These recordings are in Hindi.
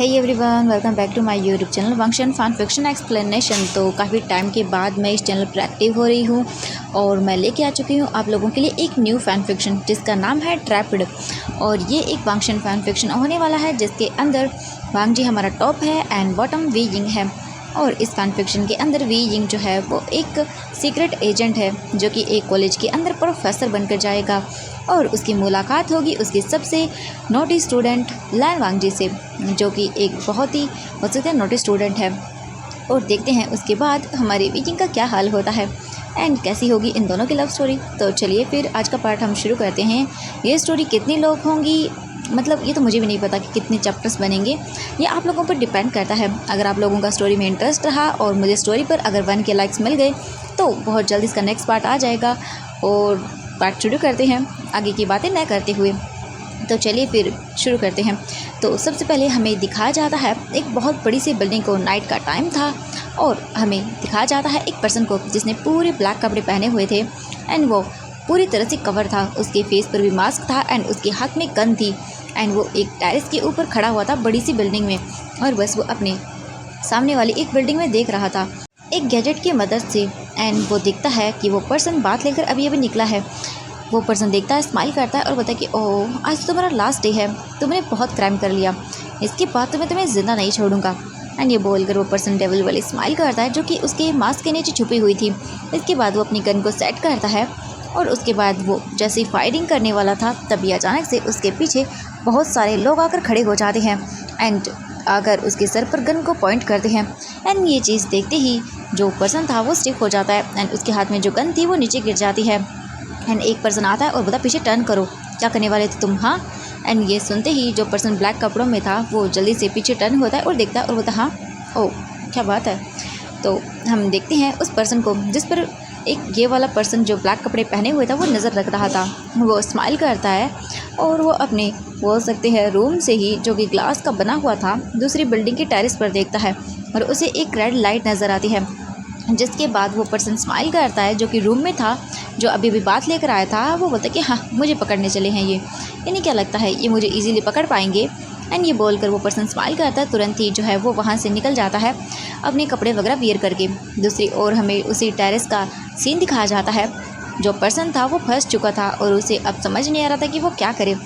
Hey everyone, welcome back to my YouTube channel Vanshan fun fiction explanation. तो काफ़ी टाइम के बाद मैं इस चैनल पर एक्टिव हो रही हूँ और मैं लेके आ चुकी हूँ आप लोगों के लिए एक न्यू फैन फिक्शन जिसका नाम है ट्रैप्ड। और ये एक वंशन फैन फिक्शन होने वाला है जिसके अंदर वांग जी हमारा टॉप है एंड बॉटम वी यिंग है। और इस फैन फिक्शन के अंदर वी यिंग जो है वो एक सीक्रेट एजेंट है जो कि एक कॉलेज के अंदर प्रोफेसर बनकर जाएगा और उसकी मुलाकात होगी उसके सबसे नोटी स्टूडेंट लैन वांग जी से, जो कि एक बहुत ही नोटी स्टूडेंट है। और देखते हैं उसके बाद हमारे वी यिंग का क्या हाल होता है एंड कैसी होगी इन दोनों की लव स्टोरी। तो चलिए फिर आज का पार्ट हम शुरू करते हैं। ये स्टोरी कितनी लोग होंगी, मतलब ये तो मुझे भी नहीं पता कि कितने चैप्टर्स bनेंगे, ये आप लोगों पर डिपेंड करता है। अगर आप लोगों का स्टोरी में इंटरेस्ट रहा और मुझे स्टोरी पर अगर 1 के लाइक्स मिल गए तो बहुत जल्दी इसका नेक्स्ट पार्ट आ जाएगा। और पार्ट शुरू करते हैं आगे की बातें न करते हुए। तो चलिए फिर शुरू करते हैं। तो सबसे पहले हमें दिखाया जाता है एक बहुत बड़ी सी बिल्डिंग को, नाइट का टाइम था और हमें दिखाया जाता है एक पर्सन को जिसने पूरे ब्लैक कपड़े पहने हुए थे एंड वो पूरी तरह से कवर था। उसके फेस पर भी मास्क था एंड उसके हाथ में गन थी एंड वो एक टेरेस के ऊपर खड़ा हुआ था बड़ी सी बिल्डिंग में और बस वो अपने सामने वाली एक बिल्डिंग में देख रहा था एक गैजेट की मदद से। एंड वो देखता है कि वो पर्सन बात लेकर अभी अभी निकला है। वो पर्सन देखता है, स्माइल करता है और बोलता है कि ओह आज तो तुम्हारा लास्ट डे है, तुमने बहुत क्राइम कर लिया, इसके बाद तो मैं तुम्हें ज़िंदा नहीं छोड़ूंगा। एंड ये बोलकर वो पर्सन डेविल वाली स्माइल करता है जो कि उसके मास्क के नीचे छुपी हुई थी। इसके बाद वो अपनी गन को सेट करता है और उसके बाद वो जैसे ही फायरिंग करने वाला था तभी अचानक से उसके पीछे बहुत सारे लोग आकर खड़े हो जाते हैं एंड आकर उसके सर पर गन को पॉइंट करते हैं। एंड ये चीज़ देखते ही जो पर्सन था वो स्टिक हो जाता है एंड उसके हाथ में जो गन थी वो नीचे गिर जाती है। एंड एक पर्सन आता है और बोलता पीछे टर्न करो, क्या करने वाले थे तुम, हाँ। एंड ये सुनते ही जो पर्सन ब्लैक कपड़ों में था वो जल्दी से पीछे टर्न होता है और देखता है और बोलता हाँ ओह क्या बात है। तो हम देखते हैं उस पर्सन को जिस पर एक ये वाला पर्सन जो ब्लैक कपड़े पहने हुए था वो नज़र रख रहा था। वो स्माइल करता है और वो अपने बोल सकते हैं रूम से ही जो कि ग्लास का बना हुआ था दूसरी बिल्डिंग के टेरेस पर देखता है और उसे एक रेड लाइट नज़र आती है। जिसके बाद वो पर्सन स्माइल करता है जो कि रूम में था, जो अभी अभी बात लेकर आया था। वो बोलता है कि हाँ मुझे पकड़ने चले हैं ये, इन्हें क्या लगता है ये मुझे इजीली पकड़ पाएंगे। एंड ये बोलकर वो पर्सन स्माइल करता है, तुरंत ही जो है वो वहाँ से निकल जाता है अपने कपड़े वगैरह वियर करके। दूसरी ओर हमें उसी टेरेस का सीन दिखाया जाता है। जो पर्सन था वो फंस चुका था और उसे अब समझ नहीं आ रहा था कि वो क्या करे।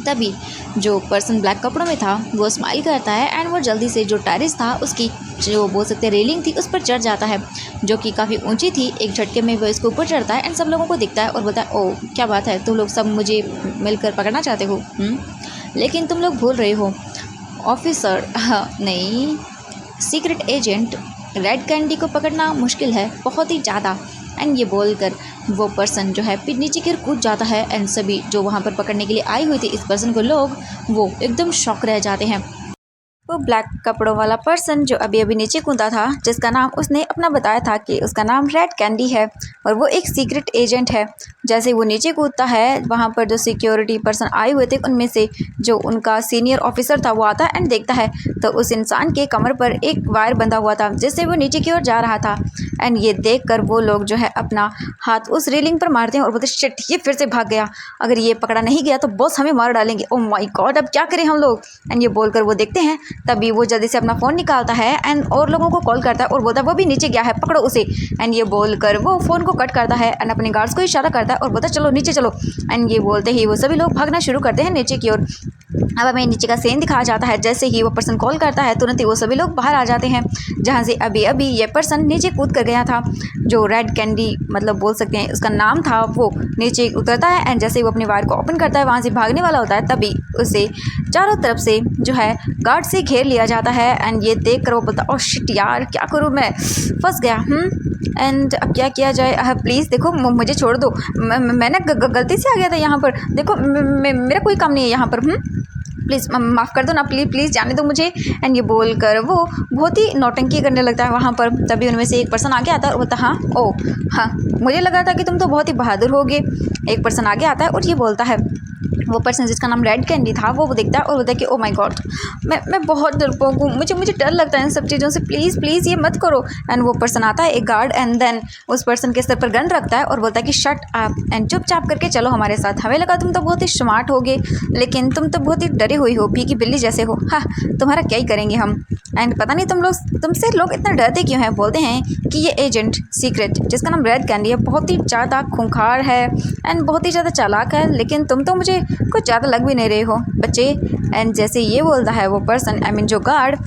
तभी जो पर्सन ब्लैक कपड़ों में था वो स्माइल करता है एंड वो जल्दी से जो टेरेस था उसकी जो बोल सकते रेलिंग थी उस पर चढ़ जाता है जो कि काफ़ी ऊंची थी। एक झटके में वो इसके ऊपर चढ़ता है एंड सब लोगों को दिखता है और बोलता है ओह क्या बात है, तुम लोग सब मुझे मिलकर पकड़ना चाहते हो, लेकिन तुम लोग भूल रहे हो ऑफिसर, हाँ नहीं सीक्रेट एजेंट रेड कैंडी को पकड़ना मुश्किल है बहुत ही ज़्यादा। एंड ये बोलकर वो पर्सन जो है फिर नीचे की ओर कूद जाता है एंड सभी जो वहाँ पर पकड़ने के लिए आए हुए थे इस पर्सन को लोग वो एकदम शॉक रह जाते हैं। वो ब्लैक कपड़ों वाला पर्सन जो अभी अभी नीचे कूदा था जिसका नाम उसने अपना बताया था कि उसका नाम रेड कैंडी है और वो एक सीक्रेट एजेंट है। जैसे वो नीचे कूदता है वहाँ पर जो सिक्योरिटी पर्सन आए हुए थे उनमें से जो उनका सीनियर ऑफिसर था वो आता है एंड देखता है तो उस इंसान के कमर पर एक वायर बंधा हुआ था जिससे वो नीचे की ओर जा रहा था। एंड ये देख कर वो लोग जो है अपना हाथ उस रेलिंग पर मारते हैं और बोलते शिट ये फिर से भाग गया, अगर ये पकड़ा नहीं गया तो बॉस हमें मार डालेंगे, ओह माय गॉड अब क्या करें हम लोग। एंड ये बोलकर वो देखते हैं तभी वो जल्दी से अपना फ़ोन निकालता है एंड और लोगों को कॉल करता है और बोलता है वो भी नीचे गया है पकड़ो उसे। एंड ये बोलकर वो फ़ोन को कट करता है एंड अपने गार्ड्स को इशारा करता है और बोलता है चलो नीचे चलो। एंड ये बोलते ही वो सभी लोग भागना शुरू करते हैं नीचे की ओर। अब हमें नीचे का सीन दिखाया जाता है। जैसे ही वो पर्सन कॉल करता है तुरंत ही वो सभी लोग बाहर आ जाते हैं जहाँ से अभी अभी ये पर्सन नीचे कूद कर गया था। जो रेड कैंडी मतलब बोल सकते हैं उसका नाम था वो नीचे उतरता है एंड जैसे ही वो अपने वायर को ओपन करता है वहाँ से भागने वाला होता है तभी उसे चारों तरफ से जो है गार्ड से घेर लिया जाता है। एंड ये देख कर वो बोलता ओह शिट यार क्या करूँ मैं फंस गया। एंड अब क्या किया जाए, प्लीज़ देखो मुझे छोड़ दो, मैं ना गलती से आ गया था यहाँ पर, देखो मेरा कोई काम नहीं है यहाँ पर, प्लीज़ माफ़ कर दो ना, प्लीज़ जाने दो मुझे। एंड ये बोलकर वो बहुत ही नौटंकी करने लगता है वहाँ पर। तभी उनमें से एक पर्सन आगे आता है और बोलता हाँ ओह हाँ मुझे लगा था कि तुम तो बहुत ही बहादुर होगे। एक पर्सन आगे आता है और ये बोलता है वो पर्सन जिसका नाम रेड कैंडी था वो देखता है और बोलता है कि ओ माय गॉड, मैं बहुत डरपोक हूँ, मुझे डर लगता है इन सब चीज़ों से, प्लीज़ प्लीज़ ये मत करो। एंड वो पर्सन आता है, एक गार्ड, एंड देन उस पर्सन के सर पर गन रखता है और बोलता है कि शट अप एंड चुपचाप करके चलो हमारे साथ। हमें लगा तुम तो बहुत ही स्मार्ट होगे, लेकिन तुम तो बहुत ही डरी हुई हो, पी की बिल्ली जैसे हो। हाँ, तुम्हारा क्या ही करेंगे हम। एंड पता नहीं तुमसे लोग इतना डरते क्यों हैं। बोलते हैं कि ये एजेंट सीक्रेट जिसका नाम रेड कैंडी है बहुत ही ज़्यादा खूंखार है एंड बहुत ही ज़्यादा चालाक है, लेकिन तुम तो मुझे कुछ ज़्यादा लग भी नहीं रहे हो बच्चे। एंड जैसे ये बोलता है वो पर्सन, आई मीन जो गार्ड,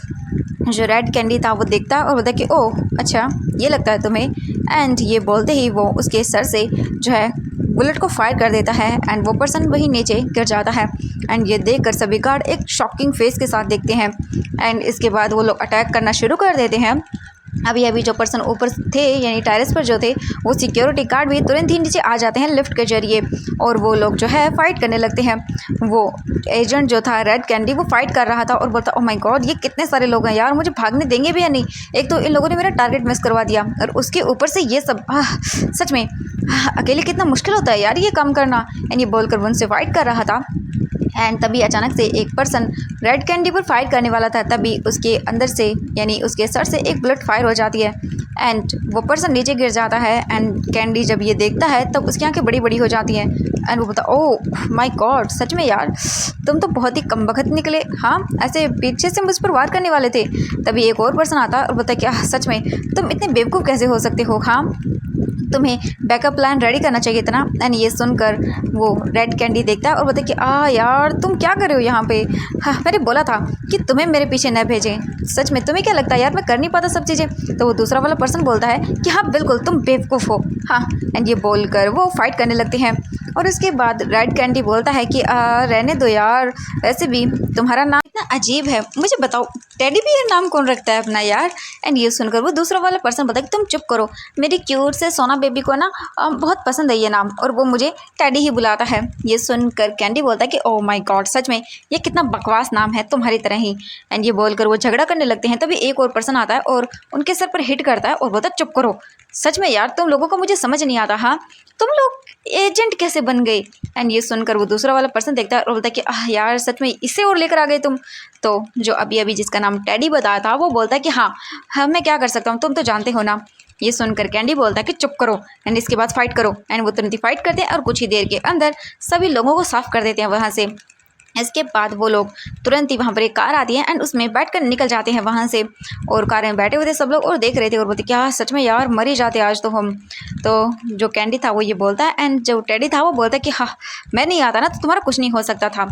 जो रेड कैंडी था, वो देखता और बोलता कि ओह अच्छा ये लगता है तुम्हें। एंड ये बोलते ही वो उसके सर से जो है बुलेट को फायर कर देता है एंड वो पर्सन वहीं नीचे गिर जाता है। एंड ये देखकर सभी गार्ड एक शॉकिंग फेस के साथ देखते हैं। एंड इसके बाद वो लोग अटैक करना शुरू कर देते हैं। अभी जो पर्सन ऊपर थे यानी टेरेस पर जो थे, वो सिक्योरिटी गार्ड भी तुरंत ही नीचे आ जाते हैं लिफ्ट के जरिए और वो लोग जो है फाइट करने लगते हैं। वो एजेंट जो था रेड कैंडी वो फाइट कर रहा था और बोलता ओह माय गॉड, ये कितने सारे लोग हैं यार, मुझे भागने देंगे भी या नहीं। एक तो इन लोगों ने मेरा टारगेट मिस करवा दिया और उसके ऊपर से ये सब, सच में अकेले कितना मुश्किल होता है यार ये काम करना। एंड ये बोलकर वो उनसे फाइट कर रहा था। एंड तभी अचानक से एक पर्सन रेड कैंडी पर फायर करने वाला था, तभी उसके अंदर से यानी उसके सर से एक बुलेट फायर हो जाती है एंड वो पर्सन नीचे गिर जाता है। एंड कैंडी जब ये देखता है तब उसकी आंखें बड़ी बड़ी हो जाती हैं एंड वो बोलता ओह माय गॉड, सच में यार तुम तो बहुत ही कमबख्त निकले। हाँ, ऐसे पीछे से मुझ पर वार करने वाले थे। तभी एक और पर्सन आता और बोलता क्या सच में तुम इतने बेवकूफ़ कैसे हो सकते हो। हाँ, तुम्हें बैकअप प्लान रेडी करना चाहिए था ना। एंड ये सुनकर वो रेड कैंडी देखता है और बोलता है कि यार तुम क्या कर रहे हो यहाँ पे। हाँ, मैंने बोला था कि तुम्हें मेरे पीछे न भेजें। सच में तुम्हें क्या लगता है यार मैं कर नहीं पाता सब चीज़ें। तो वो दूसरा वाला पर्सन बोलता है कि हाँ बिल्कुल तुम बेवकूफ़ हो। हाँ, एंड ये बोलकर वो फाइट करने लगते हैं। और उसके बाद रेड कैंडी बोलता है कि रहने दो यार, वैसे भी तुम्हारा नाम इतना अजीब है, मुझे बताओ टेडी बियर नाम कौन रखता है अपना यार। एंड ये सुनकर वो दूसरा वाला पर्सन बोलता है कि तुम चुप करो, मेरी क्यूट से सोना बेबी को ना बहुत पसंद है ये नाम और वो मुझे टेडी ही बुलाता है। ये सुनकर कैंडी बोलता है कि ओह माय गॉड, सच में ये कितना बकवास नाम है, तुम्हारी तरह ही। एंड ये बोलकर वो झगड़ा करने लगते हैं। तभी एक और पर्सन आता है और उनके सर पर हिट करता है और बोलता है चुप करो, सच में यार तुम लोगों को मुझे समझ नहीं आता। हाँ, तुम लोग एजेंट कैसे बन गए। एंड ये सुनकर वो दूसरा वाला पर्सन देखता है और बोलता है कि यार सच में इसे और लेकर आ गए तुम। तो जो अभी जिसका नाम टेडी बताया था वो बोलता है कि हाँ मैं क्या कर सकता हूँ, तुम तो जानते हो ना। ये सुनकर कैंडी बोलता है कि चुप करो एंड इसके बाद फाइट करो। एंड वो तुरंत ही फाइट करते हैं और कुछ ही देर के अंदर सभी लोगों को साफ कर देते हैं वहाँ से। इसके बाद वो लोग तुरंत ही वहाँ पर एक कार आती है एंड उसमें बैठकर निकल जाते हैं वहाँ से। और कार में बैठे हुए थे सब लोग और देख रहे थे और बोलते क्या सच में यार मर ही जाते आज तो हम। तो जो कैंडी था वो ये बोलता है एंड जो टेडी था वो बोलता है कि हाँ मैं नहीं आता ना तो तुम्हारा कुछ नहीं हो सकता था।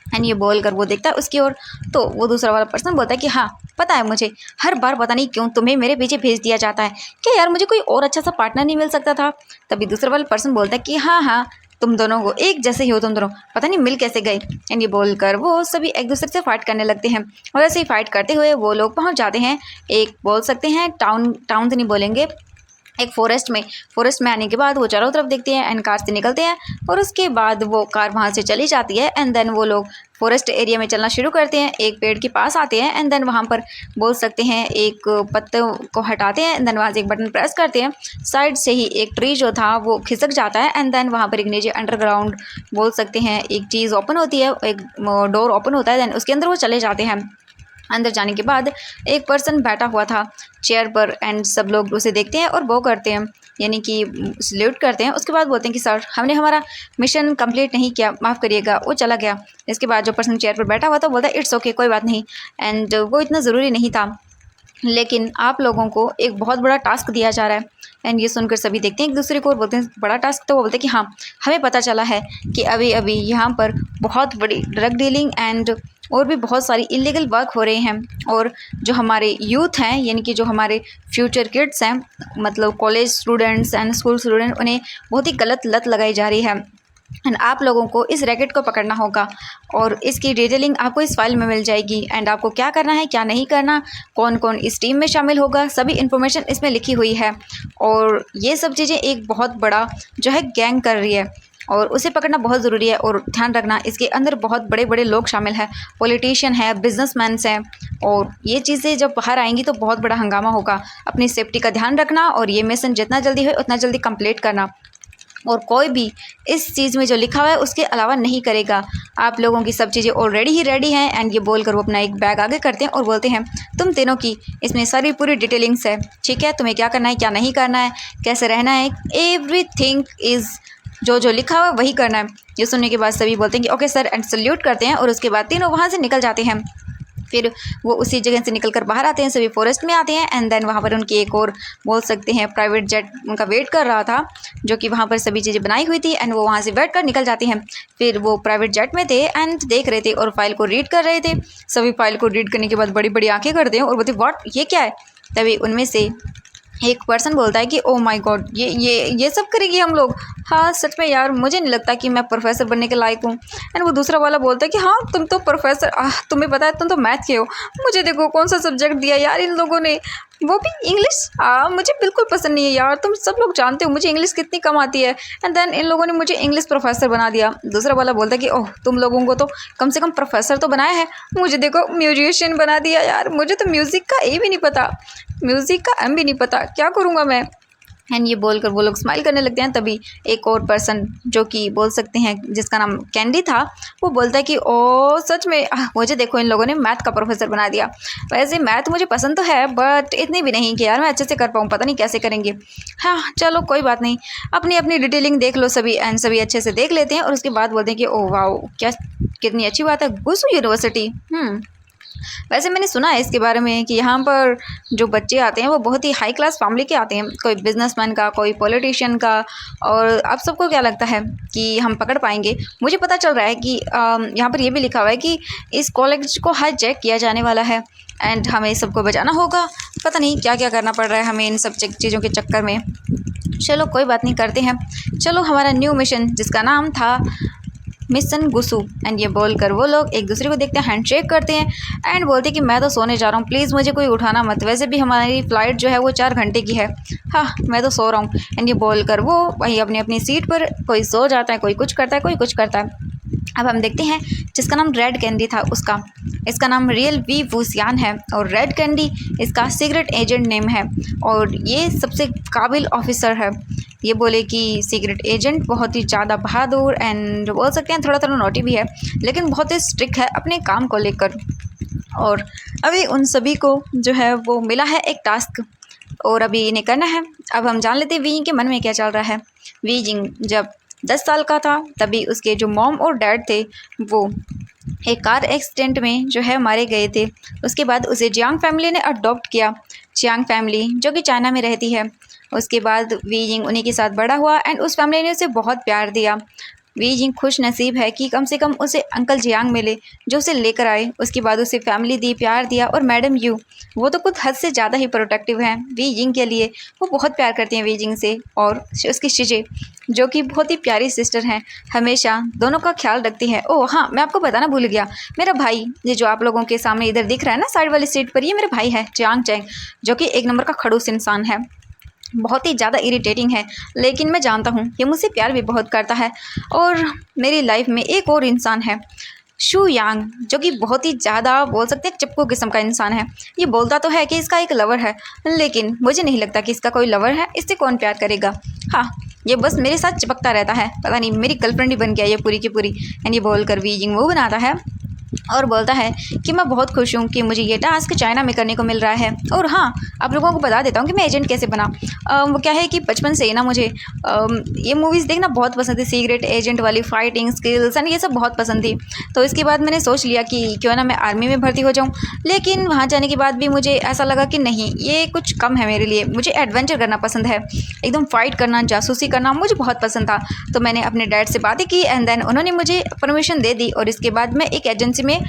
एंड ये बोलकर वो देखता है उसकी ओर। तो वो दूसरा वाला पर्सन बोलता है कि हाँ पता है मुझे, हर बार पता नहीं क्यों तुम्हें मेरे पीछे भेज दिया जाता है, क्या यार मुझे कोई और अच्छा सा पार्टनर नहीं मिल सकता था। तभी दूसरा वाला पर्सन बोलता है कि हाँ तुम दोनों को एक जैसे ही हो, तुम दोनों पता नहीं मिल कैसे गए। एंड ये बोलकर वो सभी एक दूसरे से फाइट करने लगते हैं और ऐसे ही फाइट करते हुए वो लोग पहुंच जाते हैं एक, बोल सकते हैं टाउन तो नहीं बोलेंगे, एक फॉरेस्ट में आने के बाद वो चारों तरफ देखते हैं एंड कार से निकलते हैं और उसके बाद वो कार वहाँ से चली जाती है। एंड देन वो लोग फॉरेस्ट एरिया में चलना शुरू करते हैं, एक पेड़ के पास आते हैं एंड देन वहाँ पर बोल सकते हैं एक पत्ते को हटाते हैं एंड देन वहाँ से एक बटन प्रेस करते हैं, साइड से ही एक ट्री जो था वो खिसक जाता है एंड देन वहाँ पर एक नीचे अंडरग्राउंड बोल सकते हैं एक चीज़ ओपन होती है, एक डोर ओपन होता है, देन उसके अंदर वो चले जाते हैं। अंदर जाने के बाद एक पर्सन बैठा हुआ था चेयर पर एंड सब लोग उसे देखते हैं और वो करते हैं यानी कि सल्यूट करते हैं। उसके बाद बोलते हैं कि सर हमने हमारा मिशन कंप्लीट नहीं किया, माफ़ करिएगा। वो चला गया। इसके बाद जो पर्सन चेयर पर बैठा हुआ था बोलता है इट्स ओके, कोई बात नहीं, एंड वो इतना ज़रूरी नहीं था, लेकिन आप लोगों को एक बहुत बड़ा टास्क दिया जा रहा है। एंड ये सुनकर सभी देखते हैं एक दूसरे को और बोलते हैं बड़ा टास्क। तो वो बोलते हैं कि हाँ हमें पता चला है कि अभी यहाँ पर बहुत बड़ी ड्रग डीलिंग एंड और भी बहुत सारी इलीगल वर्क हो रहे हैं और जो हमारे यूथ हैं यानी कि जो हमारे फ्यूचर किड्स हैं, मतलब college students and school student, उन्हें बहुत ही गलत लत लगाई जा रही है। एंड आप लोगों को इस रैकेट को पकड़ना होगा और इसकी डिटेलिंग आपको इस फाइल में मिल जाएगी एंड आपको क्या करना है क्या नहीं करना, कौन कौन इस टीम में शामिल होगा, सभी इन्फॉर्मेशन इसमें लिखी हुई है। और ये सब चीज़ें एक बहुत बड़ा जो है गैंग कर रही है और उसे पकड़ना बहुत ज़रूरी है। और ध्यान रखना इसके अंदर बहुत बड़े बड़े लोग शामिल हैं, पॉलिटिशियन है, बिजनेसमैन्स हैं, और ये चीज़ें जब बाहर आएंगी तो बहुत बड़ा हंगामा होगा। अपनी सेफ्टी का ध्यान रखना और ये मिशन जितना जल्दी हो उतना जल्दी कंप्लीट करना। और कोई भी इस चीज़ में जो लिखा हुआ है उसके अलावा नहीं करेगा। आप लोगों की सब चीज़ें ऑलरेडी ही रेडी हैं। एंड ये बोलकर वो अपना एक बैग आगे करते हैं और बोलते हैं तुम तीनों की इसमें सारी पूरी डिटेलिंग्स है, ठीक है, तुम्हें क्या करना है क्या नहीं करना है, कैसे रहना है, एवरीथिंग इज़ जो जो लिखा हुआ वही करना है। ये सुनने के बाद सभी बोलते हैं कि ओके सर एंड सल्यूट करते हैं और उसके बाद तीनों वहाँ से निकल जाते हैं। फिर वो उसी जगह से निकल कर बाहर आते हैं, सभी फॉरेस्ट में आते हैं। एंड देन वहाँ पर उनकी एक और बोल सकते हैं प्राइवेट जेट उनका वेट कर रहा था, जो कि वहाँ पर सभी चीज़ें बनाई हुई थी। एंड वो वहाँ से बैठ कर निकल जाते हैं। फिर वो प्राइवेट जेट में थे एंड देख रहे थे और फाइल को रीड कर रहे थे। सभी फाइल को रीड करने के बाद बड़ी बड़ी आँखें करते हैं और बोलते व्हाट, ये क्या है। तभी उनमें से एक पर्सन बोलता है कि ओ माय गॉड, ये सब करेगी हम लोग। हाँ सच में यार, मुझे नहीं लगता कि मैं प्रोफेसर बनने के लायक हूँ। एंड वो दूसरा वाला बोलता है कि हाँ तुम तो प्रोफेसर, तुम्हें पता है तुम तो मैथ के हो। मुझे देखो कौन सा सब्जेक्ट दिया यार इन लोगों ने, वो भी इंग्लिश। मुझे बिल्कुल पसंद नहीं है यार, तुम सब लोग जानते हो मुझे इंग्लिश कितनी कम आती है। एंड देन इन लोगों ने मुझे इंग्लिश प्रोफेसर बना दिया। दूसरा वाला बोलता है कि ओह तुम लोगों को तो कम से कम प्रोफेसर तो बनाया है, मुझे देखो म्यूजिशियन बना दिया यार। मुझे तो म्यूज़िक का ए भी नहीं पता, म्यूज़िक का एम भी नहीं पता, क्या करूँगा मैं। एंड ये बोलकर वो लोग स्माइल करने लगते हैं। तभी एक और पर्सन जो कि बोल सकते हैं जिसका नाम कैंडी था, वो बोलता है कि ओ सच में मुझे देखो इन लोगों ने मैथ का प्रोफेसर बना दिया। वैसे मैथ मुझे पसंद तो है बट इतनी भी नहीं कि यार मैं अच्छे से कर पाऊँ, पता नहीं कैसे करेंगे। हाँ चलो कोई बात नहीं, अपनी अपनी डिटेलिंग देख लो सभी। एंड सभी अच्छे से देख लेते हैं और उसके बाद बोलते हैं कि ओ वाओ क्या कितनी अच्छी बात है, गुसू यूनिवर्सिटी। वैसे मैंने सुना है इसके बारे में कि यहाँ पर जो बच्चे आते हैं वो बहुत ही हाई क्लास फैमिली के आते हैं, कोई बिजनेसमैन का, कोई पॉलिटिशियन का। और आप सबको क्या लगता है कि हम पकड़ पाएंगे। मुझे पता चल रहा है कि यहाँ पर ये भी लिखा हुआ है कि इस कॉलेज को हाईजैक किया जाने वाला है एंड हमें सबको बचाना होगा। पता नहीं क्या क्या करना पड़ रहा है हमें इन सब चीज़ों के चक्कर में। चलो कोई बात नहीं, करते हैं। चलो हमारा न्यू मिशन जिसका नाम था मिशन गुसू। एंड ये बोलकर वो लोग एक दूसरे को देखते हैं, हैंडशेक करते हैं एंड बोलते हैं कि मैं तो सोने जा रहा हूँ, प्लीज़ मुझे कोई उठाना मत। वैसे भी हमारी फ़्लाइट जो है वो 4 घंटे की है। हाँ मैं तो सो रहा हूँ। एंड ये बोलकर वो वही अपनी अपनी सीट पर कोई सो जाता है, कोई कुछ करता है, कोई कुछ करता है। अब हम देखते हैं जिसका नाम रेड कैंडी था उसका, इसका नाम रियल वी वूसियान है और रेड कैंडी इसका सीक्रेट एजेंट नेम है और ये सबसे काबिल ऑफिसर है। ये बोले कि सीक्रेट एजेंट बहुत ही ज़्यादा बहादुर एंड बोल सकते हैं थोड़ा थोड़ा नोटी भी है, लेकिन बहुत ही स्ट्रिक्ट है अपने काम को लेकर। और अभी उन सभी को जो है वो मिला है एक टास्क और अभी इन्हें करना है। अब हम जान लेते हैं वी के मन में क्या चल रहा है। वी जिंग जब 10 साल का था तभी उसके जो मॉम और डैड थे वो एक कार एक्सीडेंट में जो है मारे गए थे। उसके बाद उसे जियांग फैमिली ने अडॉप्ट किया, जियांग फैमिली जो कि चाइना में रहती है। उसके बाद वी जिंग उन्हीं के साथ बड़ा हुआ एंड उस फैमिली ने उसे बहुत प्यार दिया। वी जिंग खुश नसीब है कि कम से कम उसे अंकल जियांग मिले जो उसे लेकर आए। उसके बाद उसे फैमिली दी, प्यार दिया। और मैडम यू वो तो कुछ हद से ज़्यादा ही प्रोटेक्टिव हैं वी जिंग के लिए, वो बहुत प्यार करती हैं वी जिंग से। और उसकी शिजे जो कि बहुत ही प्यारी सिस्टर हैं, हमेशा दोनों का ख्याल रखती हैं। ओह हाँ मैं आपको बताना भूल गया, मेरा भाई ये जो आप लोगों के सामने इधर दिख रहा है ना साइड वाली सीट पर, ये मेरा भाई है जियांग चैंग, जो कि एक नंबर का खड़ूस इंसान है, बहुत ही ज़्यादा इरिटेटिंग है। लेकिन मैं जानता हूँ ये मुझसे प्यार भी बहुत करता है। और मेरी लाइफ में एक और इंसान है शू यांग, जो कि बहुत ही ज़्यादा बोल सकते हैं चप्पू किस्म का इंसान है। ये बोलता तो है कि इसका एक लवर है, लेकिन मुझे नहीं लगता कि इसका कोई लवर है, इससे कौन प्यार करेगा। हाँ ये बस मेरे साथ चिपकता रहता है, पता नहीं मेरी गर्लफ्रेंड ही बन गया ये पूरी की पूरी। एंड ये बोलकर वी जिंग वो बनाता है और बोलता है कि मैं बहुत खुश हूँ कि मुझे ये टास्क चाइना में करने को मिल रहा है। और हाँ आप लोगों को बता देता हूँ कि मैं एजेंट कैसे बना। वो क्या है कि बचपन से ही ना मुझे ये मूवीज़ देखना बहुत पसंद थी, सीक्रेट एजेंट वाली फाइटिंग स्किल्स एंड ये सब बहुत पसंद थी। तो इसके बाद मैंने सोच लिया कि क्यों ना मैं आर्मी में भर्ती हो जाऊँ। लेकिन वहाँ जाने के बाद भी मुझे ऐसा लगा कि नहीं ये कुछ कम है मेरे लिए, मुझे एडवेंचर करना पसंद है, एकदम फाइट करना, जासूसी करना मुझे बहुत पसंद था। तो मैंने अपने डैड से बातें की एंड देन उन्होंने मुझे परमिशन दे दी और इसके बाद मैं एक एजेंसी में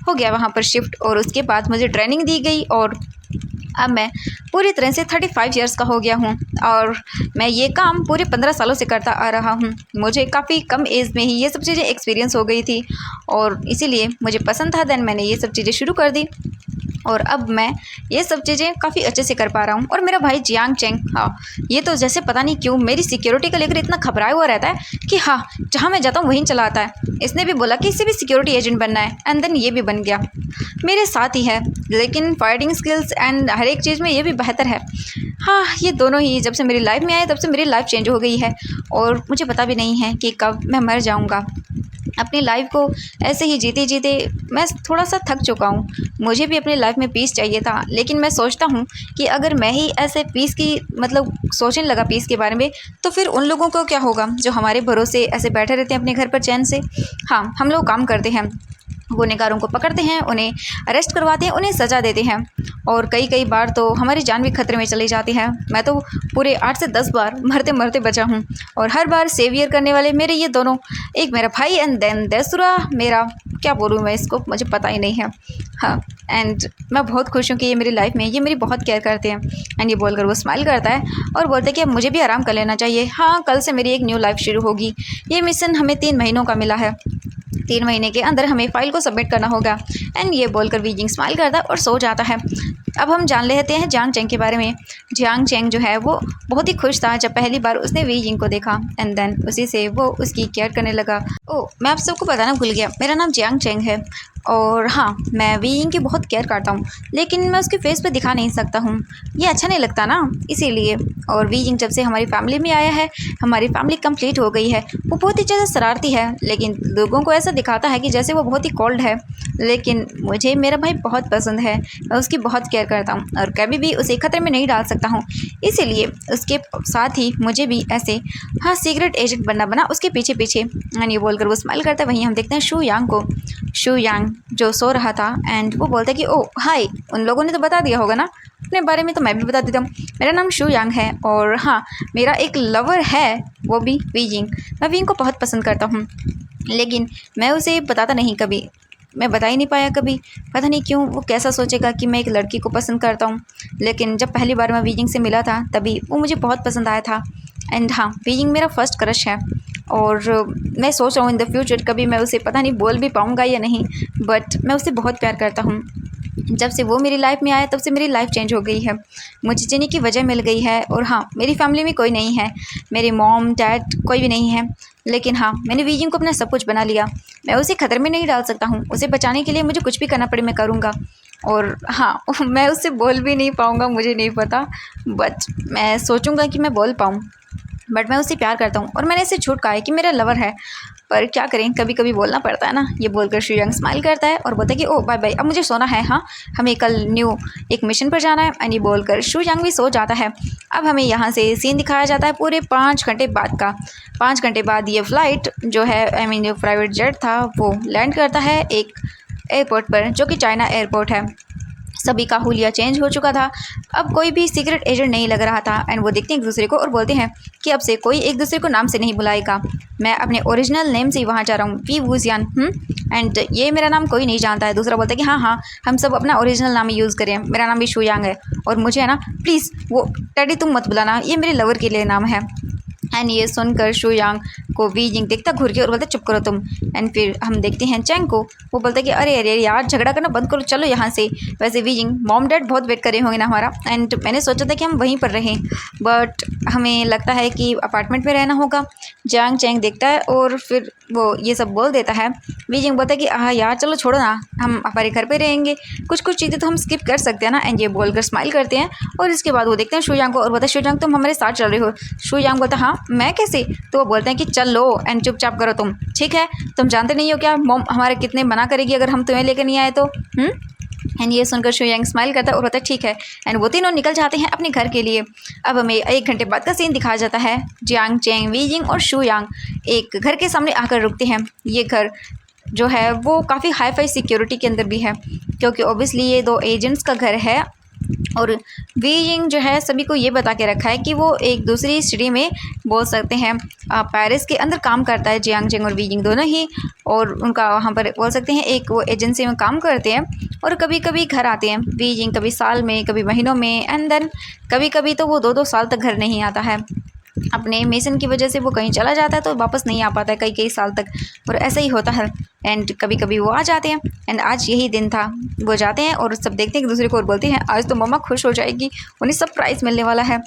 हो गया वहाँ पर शिफ्ट। और उसके बाद मुझे ट्रेनिंग दी गई और अब मैं पूरी तरह से 35 इयर्स का हो गया हूँ और मैं ये काम पूरे 15 सालों से करता आ रहा हूँ। मुझे काफ़ी कम एज में ही ये सब चीज़ें एक्सपीरियंस हो गई थी और इसीलिए मुझे पसंद था। देन मैंने ये सब चीज़ें शुरू कर दी और अब मैं ये सब चीज़ें काफ़ी अच्छे से कर पा रहा हूँ। और मेरा भाई जियांग चैंग, हाँ ये तो जैसे पता नहीं क्यों मेरी सिक्योरिटी को लेकर इतना घबराया हुआ रहता है कि हाँ जहाँ मैं जाता हूँ वहीं चला आता है। इसने भी बोला कि इससे भी सिक्योरिटी एजेंट बनना है एंड देन ये भी बन गया, मेरे साथ ही है। लेकिन फाइटिंग स्किल्स एंड हर एक चीज़ में ये भी बेहतर है। हाँ, ये दोनों ही जब से मेरी लाइफ में आए तब से मेरी लाइफ चेंज हो गई है और मुझे पता भी नहीं है कि कब मैं मर जाऊँगा। अपनी लाइफ को ऐसे ही जीते-जीते मैं थोड़ा-सा थक चुका हूँ। मुझे भी अपनी लाइफ में पीस चाहिए था, लेकिन मैं सोचता हूँ कि अगर मैं ही ऐसे पीस की मतलब सोचने लगा पीस के बारे में, तो फिर उन लोगों को क्या होगा जो हमारे भरोसे ऐसे बैठे रहते हैं अपने घर पर चैन से। हाँ, हम लोग काम करते हैं, गुनहगारों को पकड़ते हैं, उन्हें अरेस्ट करवाते हैं, उन्हें सज़ा देते हैं और कई-कई बार तो हमारी जान भी खतरे में चली जाती है। मैं तो पूरे 8 से 10 बार मरते-मरते बचा हूँ और हर बार सेवियर करने वाले मेरे ये दोनों, एक मेरा भाई एंड देन दूसरा मेरा, क्या बोलूँ मैं इसको, मुझे पता ही नहीं है। हाँ, एंड मैं बहुत खुश हूँ कि ये मेरी लाइफ में ये मेरी बहुत केयर करते हैं। एंड ये बोलकर वो स्माइल करता है और बोलता है कि अब मुझे भी आराम कर लेना चाहिए। हाँ, कल से मेरी एक न्यू लाइफ शुरू होगी। ये मिशन हमें 3 महीनों का मिला है। 3 महीने के अंदर हमें फ़ाइल को सबमिट करना होगा। एंड ये बोलकर वी जिंग स्माइल करता है और सो जाता है। अब हम जान लेते हैं जियांग चेंग के बारे में। जियांग चेंग जो है वो बहुत ही खुश था जब पहली बार उसने वी जिंग को देखा एंड देन उसी से वो उसकी केयर करने लगा। ओह, मैं आप सबको बताना भूल गया, मेरा नाम जियांग चेंग है और हाँ, मैं वी जिंग की बहुत केयर करता हूँ, लेकिन मैं उसके फेस पे दिखा नहीं सकता हूँ, ये अच्छा नहीं लगता ना, इसीलिए। और वी जिंग जब से हमारी फैमिली में आया है, हमारी फैमिली कंप्लीट हो गई है। वो बहुत ही ज़्यादा शरारती है, लेकिन लोगों को ऐसा दिखाता है कि जैसे वो बहुत ही कोल्ड है, लेकिन मुझे मेरा भाई बहुत पसंद है। मैं उसकी बहुत केयर करता हूँ और कभी भी उसे खतरे में नहीं डाल सकता हूँ, इसीलिए उसके साथ ही मुझे भी ऐसे, हाँ, सीक्रेट एजेंट बना उसके पीछे पीछे। ये बोलकर वो स्माइल करता है। वहीं हम देखते हैं शू यांग को। शू यांग जो सो रहा था एंड वो बोलता है कि ओह हाय, उन लोगों ने तो बता दिया होगा ना अपने बारे में, तो मैं भी बता देता हूँ। मेरा नाम शू यांग है और हाँ, मेरा एक लवर है, वो भी वी जिंग। मैं वी जिंग को बहुत पसंद करता हूँ, लेकिन मैं उसे बताता नहीं कभी, मैं बता ही नहीं पाया कभी। पता नहीं क्यों, वो कैसा सोचेगा कि मैं एक लड़की को पसंद करता हूँ। लेकिन जब पहली बार मैं वी जिंग से मिला था तभी वो मुझे बहुत पसंद आया था। एंड हाँ, वी जिंग मेरा फर्स्ट क्रश है और मैं सोच रहा हूँ इन द फ्यूचर कभी मैं उसे पता नहीं बोल भी पाऊँगा या नहीं, बट मैं उसे बहुत प्यार करता हूँ। जब से वो मेरी लाइफ में आया तब से मेरी लाइफ चेंज हो गई है, मुझे जीने की वजह मिल गई है। और हाँ, मेरी फैमिली में कोई नहीं है, मेरे मॉम डैड कोई भी नहीं है, लेकिन हाँ, मैंने वी जिंग को अपना सब कुछ बना लिया। मैं उसे खतरे में नहीं डाल सकता हूँ, उसे बचाने के लिए मुझे कुछ भी करना पड़े मैं करूँगा। और हाँ, मैं उससे बोल भी नहीं पाऊँगा, मुझे नहीं पता, बट मैं सोचूँगा कि मैं बोल पाऊँ। बट मैं उससे प्यार करता हूँ और मैंने इसे झूठ कहा है कि मेरा लवर है, पर क्या करें, कभी कभी बोलना पड़ता है ना। ये बोलकर शू यांग स्माइल करता है और बोलता है कि ओह बाय बाय, अब मुझे सोना है, हाँ, हमें कल न्यू एक मिशन पर जाना है। एंड ये बोलकर शू यांग भी सो जाता है। अब हमें यहाँ से सीन दिखाया जाता है पूरे 5 घंटे बाद का। 5 घंटे बाद ये फ़्लाइट जो है, आई मीन जो प्राइवेट जेट था, वो लैंड करता है एक एयरपोर्ट पर, जो कि चाइना एयरपोर्ट है। सभी का हुलिया चेंज हो चुका था, अब कोई भी सीक्रेट एजेंट नहीं लग रहा था। एंड वो देखते हैं एक दूसरे को और बोलते हैं कि अब से कोई एक दूसरे को नाम से नहीं बुलाएगा, मैं अपने ओरिजिनल नेम से ही वहाँ जा रहा हूँ, वी वूजियान। एंड ये मेरा नाम कोई नहीं जानता है। दूसरा बोलता है कि हाँ हाँ, हम सब अपना ओरिजिनल नाम ही यूज़ करें, मेरा नाम भी शू यांग है और मुझे है ना, प्लीज़ वो टैडी तुम मत बुलाना, ये मेरे लवर के लिए नाम है। एंड ये सुनकर शू यांग को वी जिंग देखता घूर के और बोलता चुप करो तुम। एंड फिर हम देखते हैं चैंग को, वो बोलता है कि अरे अरे यार, झगड़ा करना बंद करो, चलो यहाँ से। वैसे वी जिंग, मॉम डैड बहुत वेट कर रहे होंगे ना हमारा, एंड मैंने सोचा था कि हम वहीं पर रहें, बट हमें लगता है कि अपार्टमेंट में रहना होगा। जियांग चैंग देखता है और फिर वो ये सब बोल देता है। वी जिंग बोलता है कि हाँ यार चलो छोड़ो ना, हम हमारे घर पे रहेंगे, कुछ कुछ चीज़ें तो हम स्किप कर सकते हैं ना। एंड ये बोलकर स्माइल करते हैं और इसके बाद वो देखते हैं शू यांग को और बोलता है शू यांग तुम हमारे साथ चल रहे हो। शू यांग बोलता है हाँ मैं कैसे, तो वो बोलते हैं कि चल लो एंड चुपचाप करो तुम, ठीक है, तुम जानते नहीं हो क्या मॉम हमारे कितने मना करेगी अगर हम तुम्हें लेकर नहीं आए तो। एंड ये सुनकर शू यांग स्माइल करता है और बोलता है ठीक है। एंड वो तीनों निकल जाते हैं अपने घर के लिए। अब हमें 1 घंटे बाद का सीन दिखाया जाता है। जियांग चैंग, वी जिंग और शू यांग एक घर के सामने आकर रुकते हैं। ये घर जो है वो काफ़ी हाई फाई सिक्योरिटी के अंदर भी है, क्योंकि ऑब्वियसली ये 2 एजेंट्स का घर है। और वी जिंग जो है सभी को ये बता के रखा है कि वो एक दूसरी सिटी में, बोल सकते हैं पेरिस के अंदर काम करता है जियांग चैंग और वी जिंग दोनों ही। और उनका वहाँ पर बोल सकते हैं एक वो एजेंसी में काम करते हैं और कभी कभी घर आते हैं। वी जिंग कभी साल में, कभी महीनों में, एंड देन कभी कभी तो वो 2-2 साल तक घर नहीं आता है। अपने मिशन की वजह से वो कहीं चला जाता है तो वापस नहीं आ पाता है कई कई साल तक, और ऐसा ही होता है। एंड कभी कभी वो आ जाते हैं। एंड आज यही दिन था, वो जाते हैं और सब देखते हैं एक दूसरे को और बोलते हैं आज तो मम्मा खुश हो जाएगी, उन्हें सरप्राइज़ मिलने वाला है।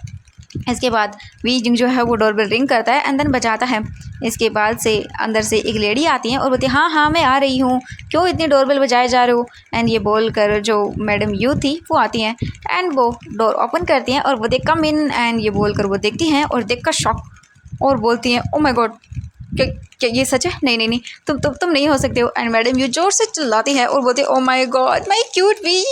इसके बाद वी जिंग जो है वो डोरबेल रिंग करता है एंड देन बजाता है। इसके बाद से अंदर से एक लेडी आती है और बोलती है हाँ हाँ मैं आ रही हूँ, क्यों इतनी डोरबेल बजाए जा रहे हो। एंड ये बोल कर जो मैडम यू थी वो आती हैं एंड वो डोर ओपन करती हैं और वो देख कम इन, एंड ये बोल कर वो देखती हैं और देख कर शॉक और बोलती हैं ओ माय गॉड, क्या क्या ये सच है? नहीं नहीं नहीं, तुम नहीं हो सकते हो। एंड मैडम यू जोर से चिल्लाती है और बोलती oh my God my cutie.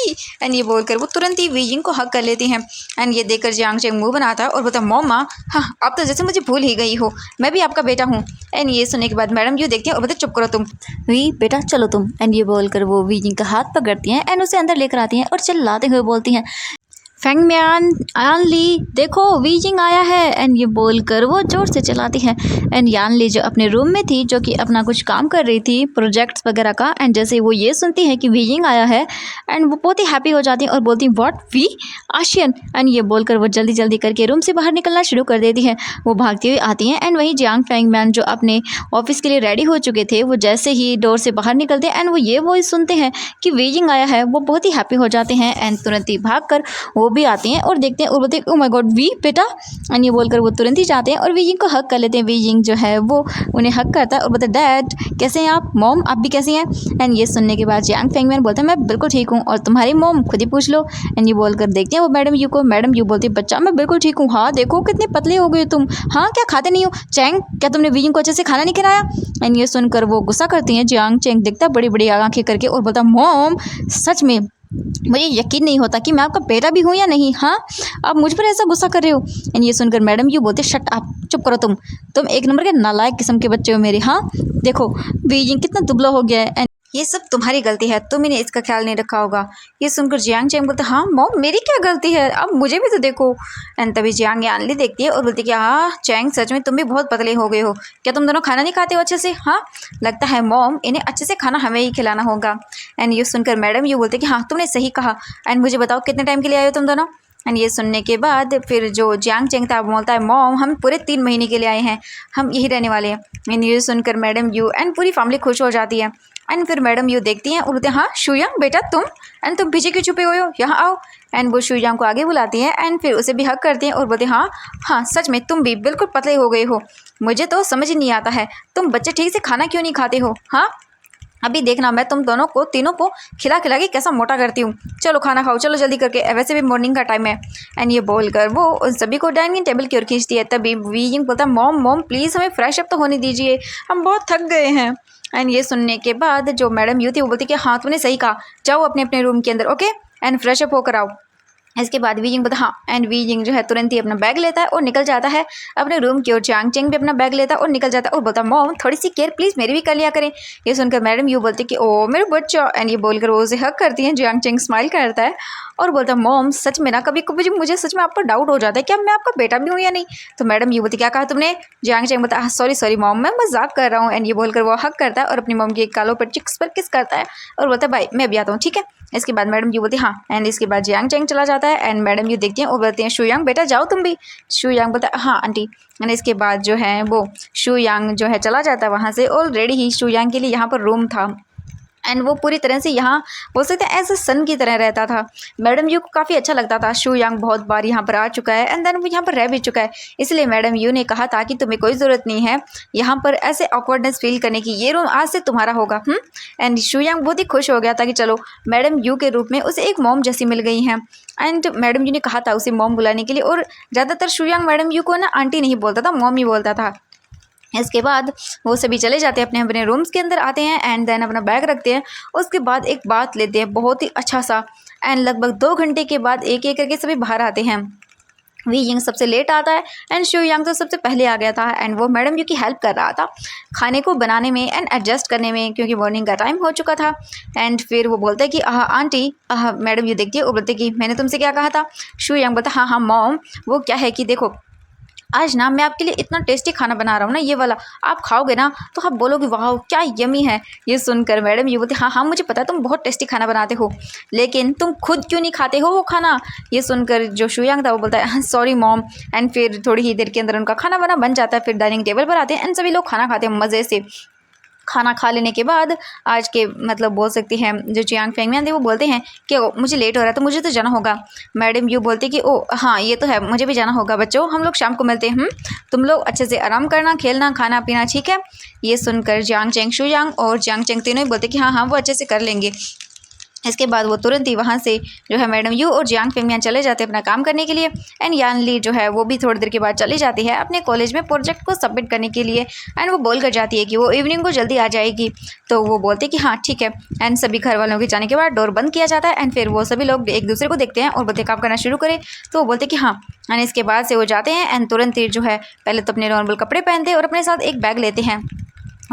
And ये बोलकर वो तुरंत ही वी जिंग को हक कर लेती हैं। एंड ये देखकर जियांग चेंग मुंह बनाता है और बोलता मॉमा, हाँ आप तो जैसे मुझे भूल ही गई हो, मैं भी आपका बेटा हूँ। एंड ये सुनने के बाद मैडम यू देखती है और बोलते चुप करो तुम, वी बेटा चलो तुम। एंड ये बोलकर वो वी जिंग का हाथ पकड़ती हैं एंड उसे अंदर लेकर आती हैं और चिल्लाते हुए बोलती हैं फेंगम्यान यान ली देखो वी जिंग आया है। एंड ये बोलकर वो जोर से चलाती है। एंड यान ली जो अपने रूम में थी, जो कि अपना कुछ काम कर रही थी प्रोजेक्ट्स वगैरह का, एंड जैसे वो ये सुनती है कि वी जिंग आया है एंड वो बहुत ही हैप्पी हो जाती है और बोलती है व्हाट वी आशियन। एंड ये बोलकर वो जल्दी जल्दी करके रूम से बाहर निकलना शुरू कर देती है। वो भागती हुई आती हैं एंड वहीं जियांग फेंगम्यान जो अपने ऑफिस के लिए रेडी हो चुके थे, वो जैसे ही डोर से बाहर निकलते हैं एंड वो ये वॉइस सुनते हैं कि वी जिंग आया है, वो बहुत ही हैप्पी हो जाते हैं एंड तुरंत ही भाग कर वो भी आती हैं और देखते हैं और बोलते हैं ओ माय गॉड वी बेटा। एंड ये बोलकर वो तुरंत ही जाते हैं और वी जिंग को हक कर लेते हैं। वी जिंग जो है वो उन्हें हक करता है और बोलता है डैड कैसे हैं आप, मॉम आप भी कैसी हैं। एंड ये सुनने के बाद जियांग फेंगम्यान बोलता है मैं बिल्कुल ठीक हूँ और तुम्हारी मॉम खुद ही पूछ लो। एंड ये बोलकर देखते हैं वो मैडम यू को। मैडम यू बोलती है बच्चा मैं बिल्कुल ठीक हूँ, हाँ देखो कितने पतले हो गए तुम, हाँ क्या खाते नहीं हो, चैंग क्या तुमने वी जिंग को अच्छे से खाना नहीं खिलाया। एंड ये सुनकर वो गुस्सा करती हैं। जियांग चेंग देखता बड़ी बड़ी आंखें करके और बोलता मॉम सच में मुझे यकीन नहीं होता कि मैं आपका बेटा भी हूँ या नहीं, हाँ आप मुझ पर ऐसा गुस्सा कर रहे हो। एंड ये सुनकर मैडम यू बोलते शट आप चुप करो तुम एक नंबर के नालायक किस्म के बच्चे हो मेरे। हाँ देखो वी जिंग कितना दुबला हो गया है, ये सब तुम्हारी गलती है, तुम इन्हें इसका ख्याल नहीं रखा होगा। ये सुनकर जियांग चेंग बोलते हाँ मॉम मेरी क्या गलती है, अब मुझे भी तो देखो। एंड तभी जियांग यानली देखती है और बोलती कि हाँ चेंग सच में तुम भी बहुत पतले हो गए हो, क्या तुम दोनों खाना नहीं खाते हो अच्छे से। हाँ लगता है मॉम इन्हें अच्छे से खाना हमें ही खिलाना होगा। एंड ये सुनकर मैडम ये बोलते कि हाँ तुमने सही कहा, एंड मुझे बताओ कितने टाइम के लिए आए हो तुम दोनों। एंड ये सुनने के बाद फिर जो जियांग चेंग था बोलता है मॉम हम पूरे 3 महीने के लिए आए हैं, हम यही रहने वाले हैं। एंड ये सुनकर मैडम यू एंड पूरी फैमिली खुश हो जाती है। एंड फिर मैडम यू देखती हैं और बोलते हैं हाँ शुयांग बेटा तुम, एंड तुम पीछे क्यों छुपे हुए हो, यहाँ आओ। एंड वो शुयांग को आगे बुलाती हैं एंड फिर उसे भी हक करती हैं और बोलते हैं हाँ हाँ सच में तुम भी बिल्कुल पतले हो गए हो, मुझे तो समझ ही नहीं आता है तुम बच्चे ठीक से खाना क्यों नहीं खाते हो। हाँ अभी देखना मैं तुम दोनों को तीनों को खिला खिला के कैसा मोटा करती हूँ, चलो खाना खाओ चलो जल्दी करके, वैसे भी मॉर्निंग का टाइम है। एंड ये बोलकर वो उन सभी को डाइनिंग टेबल की ओर खींचती है। तभी वी जिंग बोलता है मॉम मॉम प्लीज़ हमें फ्रेश अप तो होने दीजिए, हम बहुत थक गए हैं। एंड ये सुनने के बाद जो मैडम यू थी वो बोलती कि हाँ तूने सही कहा, जाओ अपने अपने रूम के अंदर ओके एंड फ्रेश अप होकर आओ। इसके बाद वी जिंग बोलता हाँ, एंड वी जिंग जो है तुरंत ही अपना बैग लेता है और निकल जाता है अपने रूम की ओर। जियांग चेंग भी अपना बैग लेता है और निकल जाता है और बोलता मॉम थोड़ी सी केयर प्लीज़ मेरी भी कर लिया करें। ये सुनकर मैडम यू बोलती कि ओ मेरे बच्चा, एंड ये बोलकर वो उसे हक करती हैं। जियांग चेंग स्माइल करता है और बोलता मॉम सच में ना कभी कभी मुझे सच में आप पर डाउट हो जाता है कि अब मैं आपका बेटा भी हूँ या नहीं। तो मैडम यू बोलती क्या कहा तुमने। जियांग चेंग बोलता सॉरी सॉरी मॉम मैं मजाक कर रहा हूँ। एंड ये बोलकर वो हक करता है और अपनी मॉम के गालों पर चिक्स पर किस करता है और बोलता है भाई मैं भी आता हूँ ठीक है। इसके बाद मैडम यू बोलती हाँ, एंड इसके बाद जियांग चेंग चला जाता है एंड मैडम यू देखती हैं और बोलती हैं शुयांग बेटा जाओ तुम भी। शुयांग बोलता है हाँ आंटी। एंड इसके बाद जो है वो शुयांग जो है चला जाता है वहाँ से। ऑलरेडी ही शुयांग के लिए यहाँ पर रूम था एंड वो पूरी तरह से यहाँ बोल सकते हैं एज ए सन की तरह रहता था। मैडम यू को काफ़ी अच्छा लगता था। शुयांग बहुत बार यहाँ पर आ चुका है एंड देन वो यहाँ पर रह भी चुका है, इसलिए मैडम यू ने कहा था कि तुम्हें कोई ज़रूरत नहीं है यहाँ पर ऐसे ऑकवर्डनेस फील करने की, ये रूम आज से तुम्हारा होगा। एंड शुयांग बहुत ही खुश हो गया था कि चलो मैडम यू के रूप में उसे एक मॉम जैसी मिल गई हैं। एंड मैडम यू ने कहा था उसे मॉम बुलाने के लिए, और ज़्यादातर शुयांग मैडम यू को ना आंटी नहीं बोलता था, मॉम ही बोलता था। इसके बाद वो सभी चले जाते हैं अपने अपने रूम्स के अंदर आते हैं एंड देन अपना बैग रखते हैं। उसके बाद एक बात लेते हैं बहुत ही अच्छा सा, एंड लगभग 2 घंटे के बाद एक एक करके सभी बाहर आते हैं। वी जिंग सबसे लेट आता है एंड शुयांग तो सबसे पहले आ गया था एंड वो मैडम यू की हेल्प कर रहा था खाने को बनाने में एंड एडजस्ट करने में, क्योंकि मॉर्निंग का टाइम हो चुका था। एंड फिर वो बोलता है कि आंटी मैडम यू देखती है, वो बोलते कि मैंने तुमसे क्या कहा था। शुयांग बोलता हाँ हाँ मॉम वो क्या है कि देखो आज ना मैं आपके लिए इतना टेस्टी खाना बना रहा हूँ ना, ये वाला आप खाओगे ना तो आप बोलोगे वाह क्या यमी है। ये सुनकर मैडम ये बोलती हाँ हाँ मुझे पता है तुम बहुत टेस्टी खाना बनाते हो, लेकिन तुम खुद क्यों नहीं खाते हो वो खाना। ये सुनकर जो शुयांग था वो बोलता है सॉरी मॉम। एंड फिर थोड़ी ही देर के अंदर उनका खाना वाना बन जाता है। फिर डाइनिंग टेबल पर आते हैं एंड सभी लोग खाना खाते हैं मज़े से। खाना खा लेने के बाद आज के मतलब बोल सकती हैं जो चियांग फेंगमियान थे वो बोलते हैं कि ओ मुझे लेट हो रहा है तो मुझे तो जाना होगा। मैडम यू बोलती कि ओ हाँ ये तो है, मुझे भी जाना होगा। बच्चों हम लोग शाम को मिलते हैं। तुम लोग अच्छे से आराम करना, खेलना, खाना पीना, ठीक है। ये सुनकर जियांग चेंग, शुयांग और जियांग चेंग तीनों ही बोलते कि हाँ हाँ वो अच्छे से कर लेंगे। इसके बाद वो तुरंत ही वहाँ से जो है मैडम यू और जियांग फेंगमियान चले जाते हैं अपना काम करने के लिए। एंड यान ली जो है वो भी थोड़ी देर के बाद चली जाती है अपने कॉलेज में प्रोजेक्ट को सबमिट करने के लिए। एंड वो बोल कर जाती है कि वो इवनिंग को जल्दी आ जाएगी। तो वो बोलते हैं कि हाँ ठीक है। एंड सभी घर वालों के जाने के बाद डोर बंद किया जाता है। एंड फिर वो सभी लोग एक दूसरे को देखते हैं और बोलते काम करना शुरू करें। तो वो बोलते कि हाँ। एंड इसके बाद से वो जाते हैं एंड तुरंत ही जो है पहले तो अपने नॉर्मल कपड़े पहनते हैं और अपने साथ एक बैग लेते हैं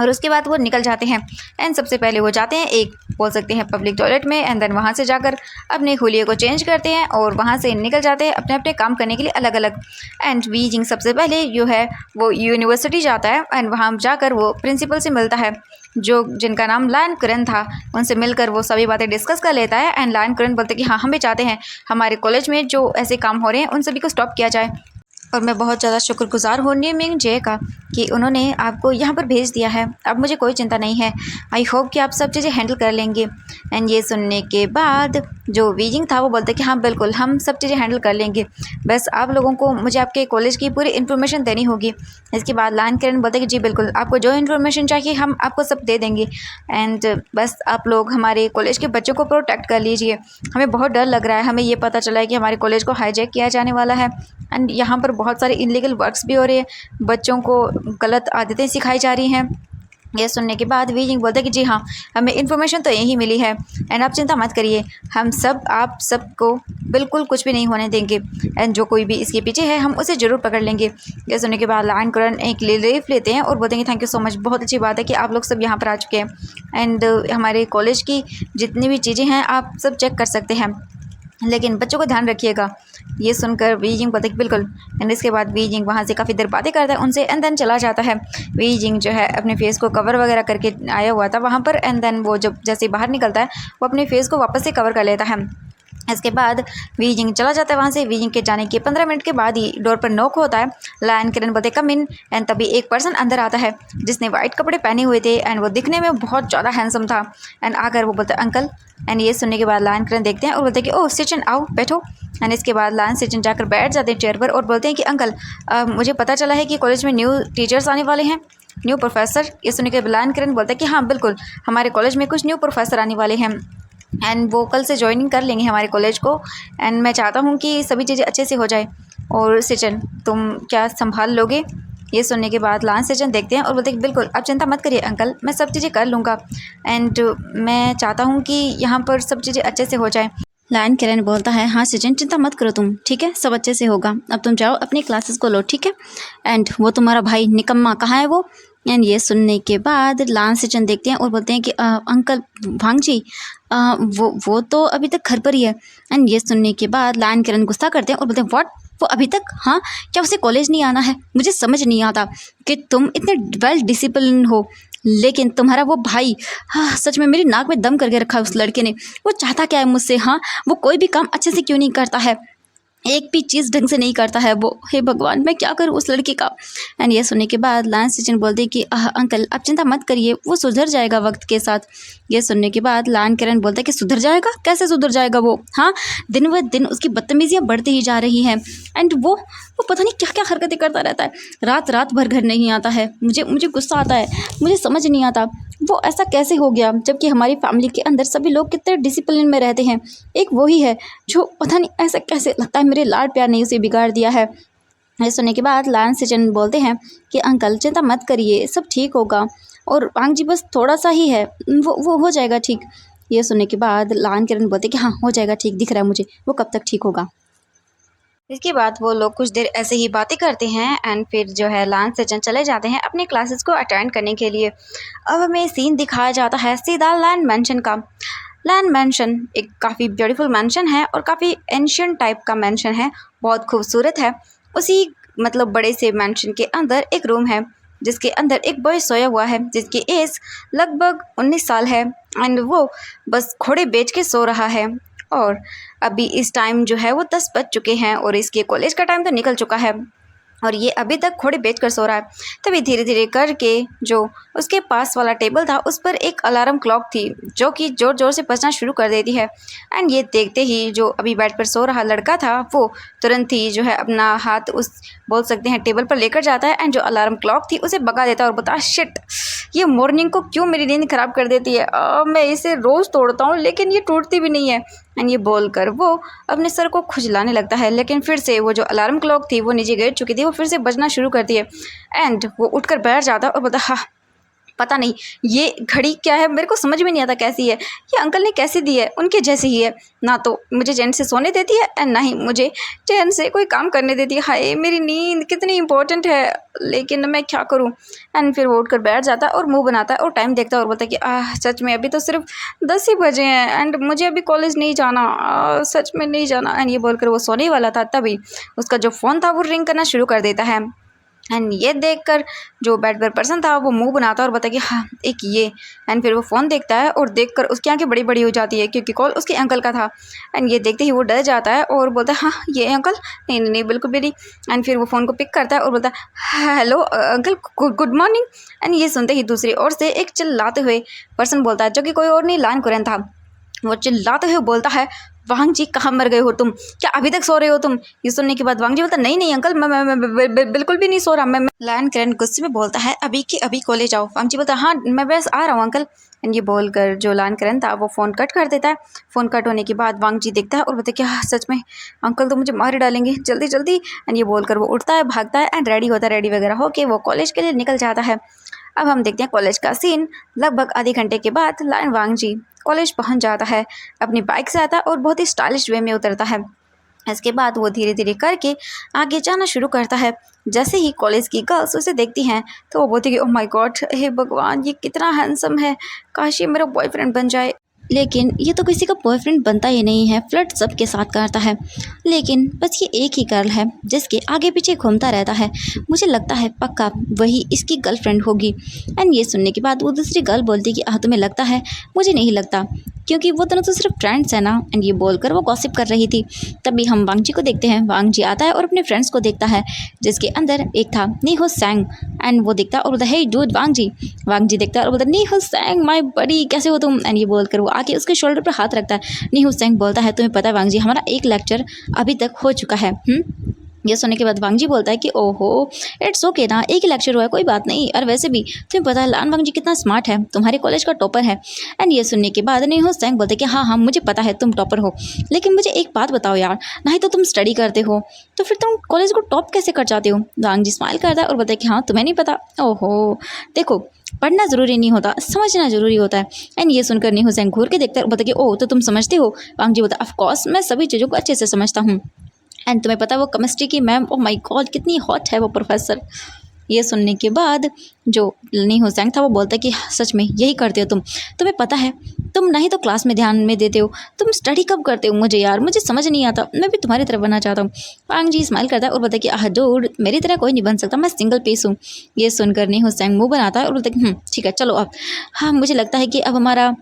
और उसके बाद वो निकल जाते हैं। एंड सबसे पहले वो जाते हैं एक बोल सकते हैं पब्लिक टॉयलेट में। एंड देन वहाँ से जाकर अपने हुलिये को चेंज करते हैं और वहाँ से निकल जाते हैं अपने अपने काम करने के लिए अलग अलग। एंड वी जिंग सबसे पहले जो है वो यूनिवर्सिटी जाता है। एंड वहाँ जाकर वो प्रिंसिपल से मिलता है जो जिनका नाम लान करन था। उनसे मिलकर वो सभी बातें डिस्कस कर लेता है। एंड लान करन बोलते कि हाँ हम भी चाहते हैं हमारे कॉलेज में जो ऐसे काम हो रहे हैं उन सभी को स्टॉप किया जाए। और मैं बहुत ज़्यादा शुक्रगुजार हूँ न्यू मिंग जे का कि उन्होंने आपको यहाँ पर भेज दिया है। अब मुझे कोई चिंता नहीं है। आई होप कि आप सब चीज़ें हैंडल कर लेंगे। एंड ये सुनने के बाद जो वीजिंग था वो बोलते कि हाँ बिल्कुल हम सब चीज़ें हैंडल कर लेंगे, बस आप लोगों को मुझे आपके कॉलेज की पूरी इन्फॉर्मेशन देनी होगी। इसके बाद लान किरण बोलते कि जी बिल्कुल आपको जो इन्फॉर्मेशन चाहिए हम आपको सब दे देंगे। एंड बस आप लोग हमारे कॉलेज के बच्चों को प्रोटेक्ट कर लीजिए। हमें बहुत डर लग रहा है, हमें ये पता चला है कि हमारे कॉलेज को हाईजैक किया जाने वाला है। एंड यहाँ पर बहुत सारे इलीगल वर्क्स भी हो रहे हैं, बच्चों को गलत आदतें सिखाई जा रही हैं। ये सुनने के बाद वी जिंग बोलते कि जी हाँ हमें इन्फॉर्मेशन तो यही मिली है एंड आप चिंता मत करिए, हम सब आप सबको बिल्कुल कुछ भी नहीं होने देंगे। एंड जो कोई भी इसके पीछे है हम उसे ज़रूर पकड़ लेंगे। ये सुनने के बाद लायन करण एक रिलीफ लेते हैं और बोलते हैं थैंक यू सो मच, बहुत अच्छी बात है कि आप लोग सब यहाँ पर आ चुके हैं। एंड हमारे कॉलेज की जितनी भी चीज़ें हैं आप सब चेक कर सकते हैं, लेकिन बच्चों को ध्यान रखिएगा। ये सुनकर वी जिंग बोलते बिल्कुल। एंड इसके बाद वी जिंग वहाँ से काफ़ी देर बातें करता है उनसे एंड देन चला जाता है। वी जिंग जो है अपने फेस को कवर वगैरह करके आया हुआ था वहाँ पर। एंड देन वो जब जैसे बाहर निकलता है वो अपने फेस को वापस से कवर कर लेता है। इसके बाद वी जिंग चला जाता है वहाँ से। वी जिंग के जाने के 15 मिनट के बाद ही डोर पर नॉक होता है। लायन किरण बोलते कम इन। एंड तभी एक पर्सन अंदर आता है जिसने वाइट कपड़े पहने हुए थे एंड वो दिखने में बहुत ज़्यादा हैंडसम था। एंड आकर वो बोलते अंकल। एंड ये सुनने के बाद लायन किरण देखते हैं और बोलते हैं कि ओह सिचन आओ बैठो। एंड इसके बाद लायन सिचन जाकर बैठ जाते हैं चेयर पर और बोलते हैं कि अंकल मुझे पता चला है कि कॉलेज में न्यू टीचर्स आने वाले हैं, न्यू प्रोफेसर। ये सुनने के बाद लायन किरण बोलते हैं कि हाँ बिल्कुल हमारे कॉलेज में कुछ न्यू प्रोफेसर आने वाले हैं एंड वो कल से ज्वाइनिंग कर लेंगे हमारे कॉलेज को। एंड मैं चाहता हूँ कि सभी चीज़ें अच्छे से हो जाए। और सिचन तुम क्या संभाल लोगे? ये सुनने के बाद लान सिचन देखते हैं और बोलते हैं बिल्कुल आप चिंता मत करिए अंकल, मैं सब चीज़ें कर लूँगा। एंड मैं चाहता हूँ कि यहाँ पर सब चीज़ें अच्छे से हो जाए। लायन किरण बोलता है हाँ सिचन चिंता मत करो तुम, ठीक है सब अच्छे से होगा, अब तुम जाओ अपनी क्लासेस को लो, ठीक है। एंड वो तुम्हारा भाई निकम्मा कहाँ है वो? एंड ये सुनने के बाद लान सिचन देखते हैं और बोलते हैं कि अंकल भांग जी वो तो अभी तक घर पर ही है। एंड ये सुनने के बाद लायन किरण गुस्सा करते हैं और बोलते हैं व्हाट, वो अभी तक? हाँ क्या उसे कॉलेज नहीं आना है? मुझे समझ नहीं आता कि तुम इतने वेल डिसिप्लिन हो, लेकिन तुम्हारा वो भाई हाँ सच में मेरी नाक में दम करके रखा है उस लड़के ने। वो चाहता क्या है मुझसे? हाँ वो कोई भी काम अच्छे से क्यों नहीं करता है, एक भी चीज़ ढंग से नहीं करता है वो। हे भगवान मैं क्या करूँ उस लड़के का। एंड ये सुनने के बाद लायन सिचन बोलते कि अंकल आप चिंता मत करिए वो सुधर जाएगा वक्त के साथ। ये सुनने के बाद लायन किरण बोलता है कि सुधर जाएगा? कैसे सुधर जाएगा वो? हाँ दिन ब दिन उसकी बदतमीजियाँ बढ़ती ही जा रही हैं। एंड वो पता नहीं क्या क्या हरकतें करता रहता है, रात भर घर नहीं आता है। मुझे गुस्सा आता है, मुझे समझ नहीं आता वो ऐसा कैसे हो गया, जबकि हमारी फैमिली के अंदर सभी लोग कितने डिसिप्लिन में रहते हैं, एक वो ही है जो पता नहीं ऐसा कैसे, लगता है मेरे लाड प्यार ने उसे बिगाड़ दिया है। ये सुनने के बाद लायन सिचन बोलते हैं कि अंकल चिंता मत करिए सब ठीक होगा, और वांग जी बस थोड़ा सा ही है वो हो जाएगा ठीक। ये सुनने के बाद लायन किरण बोलते कि हाँ हो जाएगा ठीक, दिख रहा है मुझे, वो कब तक ठीक होगा। इसके बाद वो लोग कुछ देर ऐसे ही बातें करते हैं एंड फिर जो है लायन सिचन चले जाते हैं अपने क्लासेस को अटेंड करने के लिए। अब हमें सीन दिखाया जाता है सीधा लैंड मैंशन का। लैंड मैंशन एक काफ़ी ब्यूटीफुल मैंशन है और काफ़ी एंशियंट टाइप का मैंशन है, बहुत खूबसूरत है। उसी मतलब बड़े से मैंशन के अंदर एक रूम है जिसके अंदर एक बॉय सोया हुआ है जिसकी एज लगभग 19 साल है एंड वो बस घोड़े बेच के सो रहा है। और अभी इस टाइम जो है वो 10 बज चुके हैं और इसके कॉलेज का टाइम तो निकल चुका है। और ये अभी तक घोड़े बेच कर सो रहा है। तभी धीरे धीरे करके जो उसके पास वाला टेबल था उस पर एक अलार्म क्लॉक थी जो कि ज़ोर ज़ोर से बजना शुरू कर देती है। एंड ये देखते ही जो अभी बेड पर सो रहा लड़का था वो तुरंत ही जो है अपना हाथ उस बोल सकते हैं टेबल पर लेकर जाता है एंड जो अलार्म क्लॉक थी उसे भगा देता है और बोलता है शिट, ये मॉर्निंग को क्यों मेरी नींद ख़राब कर देती है। मैं इसे रोज़ तोड़ता हूँ लेकिन ये टूटती भी नहीं है। एंड ये बोलकर वो अपने सर को खुजलाने लगता है, लेकिन फिर से वो जो अलार्म क्लॉक थी वो नीचे गिर चुकी थी, वो फिर से बजना शुरू करती है। एंड वो उठकर बैठ जाता है और बोलता हाँ, पता नहीं ये घड़ी क्या है, मेरे को समझ में नहीं आता कैसी है, ये अंकल ने कैसी दी है, उनके जैसी ही है, ना तो मुझे चैन से सोने देती है एंड ना ही मुझे चैन से कोई काम करने देती है। हाय मेरी नींद कितनी इंपॉर्टेंट है, लेकिन मैं क्या करूं। एंड फिर वो उठकर बैठ जाता है और मुंह बनाता है और टाइम देखता है और बोलता है कि सच में अभी तो सिर्फ 10 ही बजे हैं एंड मुझे अभी कॉलेज नहीं जाना, सच में नहीं जाना। एंड ये बोलकर वो सोने वाला था, तभी उसका जो फ़ोन था वो रिंग करना शुरू कर देता है। एंड ये देखकर जो बेड पर पर्सन था वो मुंह बनाता है और बताया कि हाँ एक ये। एंड फिर वो फ़ोन देखता है और देखकर उसकी आंखें बड़ी बड़ी हो जाती है क्योंकि कॉल उसके अंकल का था। एंड ये देखते ही वो डर जाता है और बोलता है हाँ ये अंकल, नहीं नहीं नहीं बिल्कुल भी नहीं। एंड फिर वो फ़ोन को पिक करता है और बोलता है hello uncle, good morning. And ये सुनते ही दूसरी ओर से एक चिल्लाते हुए पर्सन बोलता है जो कि कोई और नहीं लान कुरैन था। वो चिल्लाते हुए बोलता है वांग जी कहाँ मर गए हो तुम, क्या अभी तक सो रहे हो तुम। ये सुनने के बाद वांग जी बोलता नहीं नहीं अंकल, मैं बिल्कुल भी नहीं सो रहा। मैं लायन करन गुस्से में बोलता है अभी के अभी कॉलेज आओ। वांग जी बोलता हाँ मैं बस आ रहा हूँ अंकल। एंड ये बोलकर जो लायन करन था वो फ़ोन कट कर देता है। फ़ोन कट होने के बाद वांग जी देखता है और बोलता है क्या सच में अंकल तो मुझे मार ही डालेंगे, जल्दी जल्दी। एंड ये बोलकर वो उठता है, भागता है एंड रेडी होता है, रेडी वगैरह होके वो कॉलेज के लिए निकल जाता है। अब हम देखते हैं कॉलेज का सीन। लगभग आधे घंटे के बाद लायन वांग जी कॉलेज पहुंच जाता है, अपनी बाइक से आता है और बहुत ही स्टाइलिश वे में उतरता है। इसके बाद वो धीरे धीरे करके आगे जाना शुरू करता है। जैसे ही कॉलेज की गर्ल्स उसे देखती हैं तो वो बोलती है कि ओह माय गॉड, हे भगवान ये कितना हैंडसम है, काश ये मेरा बॉयफ्रेंड बन जाए। लेकिन ये तो किसी का बॉयफ्रेंड बनता ही नहीं है, फ्लर्ट सबके साथ करता है, लेकिन बस ये एक ही गर्ल है जिसके आगे पीछे घूमता रहता है। मुझे लगता है पक्का वही इसकी गर्लफ्रेंड होगी। एंड ये सुनने के बाद वो दूसरी गर्ल बोलती कि तुम्हें लगता है, मुझे नहीं लगता क्योंकि वो दोनों तो सिर्फ फ्रेंड्स है ना। एंड ये बोलकर वो गॉसिप कर रही थी। तभी हम वांग जी को देखते हैं। वांग जी आता है और अपने फ्रेंड्स को देखता है जिसके अंदर एक था नीहो सैंग। एंड वो देखता है और बोलता है हे डूड वांग जी। वांग जी देखता है और बोलता है नीहो सैंग माय बडी, कैसे हो तुम। एंड ये बोलकर वो आके उसके शोल्डर पर हाथ रखता है। नीहो सैंग बोलता है तुम्हें पता है वांग जी हमारा एक लेक्चर अभी तक हो चुका है। ये सुनने के बाद वांग जी बोलता है कि ओहो इट्स ओके ना, एक ही लेक्चर हुआ है, कोई बात नहीं। और वैसे भी तुम्हें पता है लान वांग जी कितना स्मार्ट है, तुम्हारे कॉलेज का टॉपर है। एंड ये सुनने के बाद नीहो सैंग बोलते हैं कि हाँ हाँ मुझे पता है तुम टॉपर हो, लेकिन मुझे एक बात बताओ यार, ना ही तो तुम स्टडी करते हो तो फिर तुम कॉलेज को टॉप कैसे कर जाते हो। वांग जी स्माइल करता है और बोलता है कि हाँ तुम्हें नहीं पता। ओहो देखो पढ़ना ज़रूरी नहीं होता, समझना ज़रूरी होता है। एंड ये सुनकर नीहो सैंग घूर के देखता है और बोलता है कि ओह तो तुम समझते हो। वांग जी बोलता है ऑफ कोर्स मैं सभी चीज़ों को अच्छे से समझता हूँ। एंड तुम्हें पता है वो केमिस्ट्री की मैम, ओ माय गॉड कितनी हॉट है वो प्रोफेसर। ये सुनने के बाद जो नीहो सैंग था वो बोलता है कि सच में यही करते हो तुम, तुम्हें पता है तुम नहीं तो क्लास में ध्यान में देते हो, तुम स्टडी कब करते हो। मुझे यार मुझे समझ नहीं आता, मैं भी तुम्हारी तरह बनना चाहता हूँ। वांग जी स्माइल करता है और बोलता है कि डूड मेरी तरह कोई नहीं बन सकता, मैं सिंगल पीस हूँ। ये सुनकर नीहो सैंग मुँह बनाता है और बोलता है कि ठीक है चलो अब, हाँ मुझे लगता है कि अब हमारा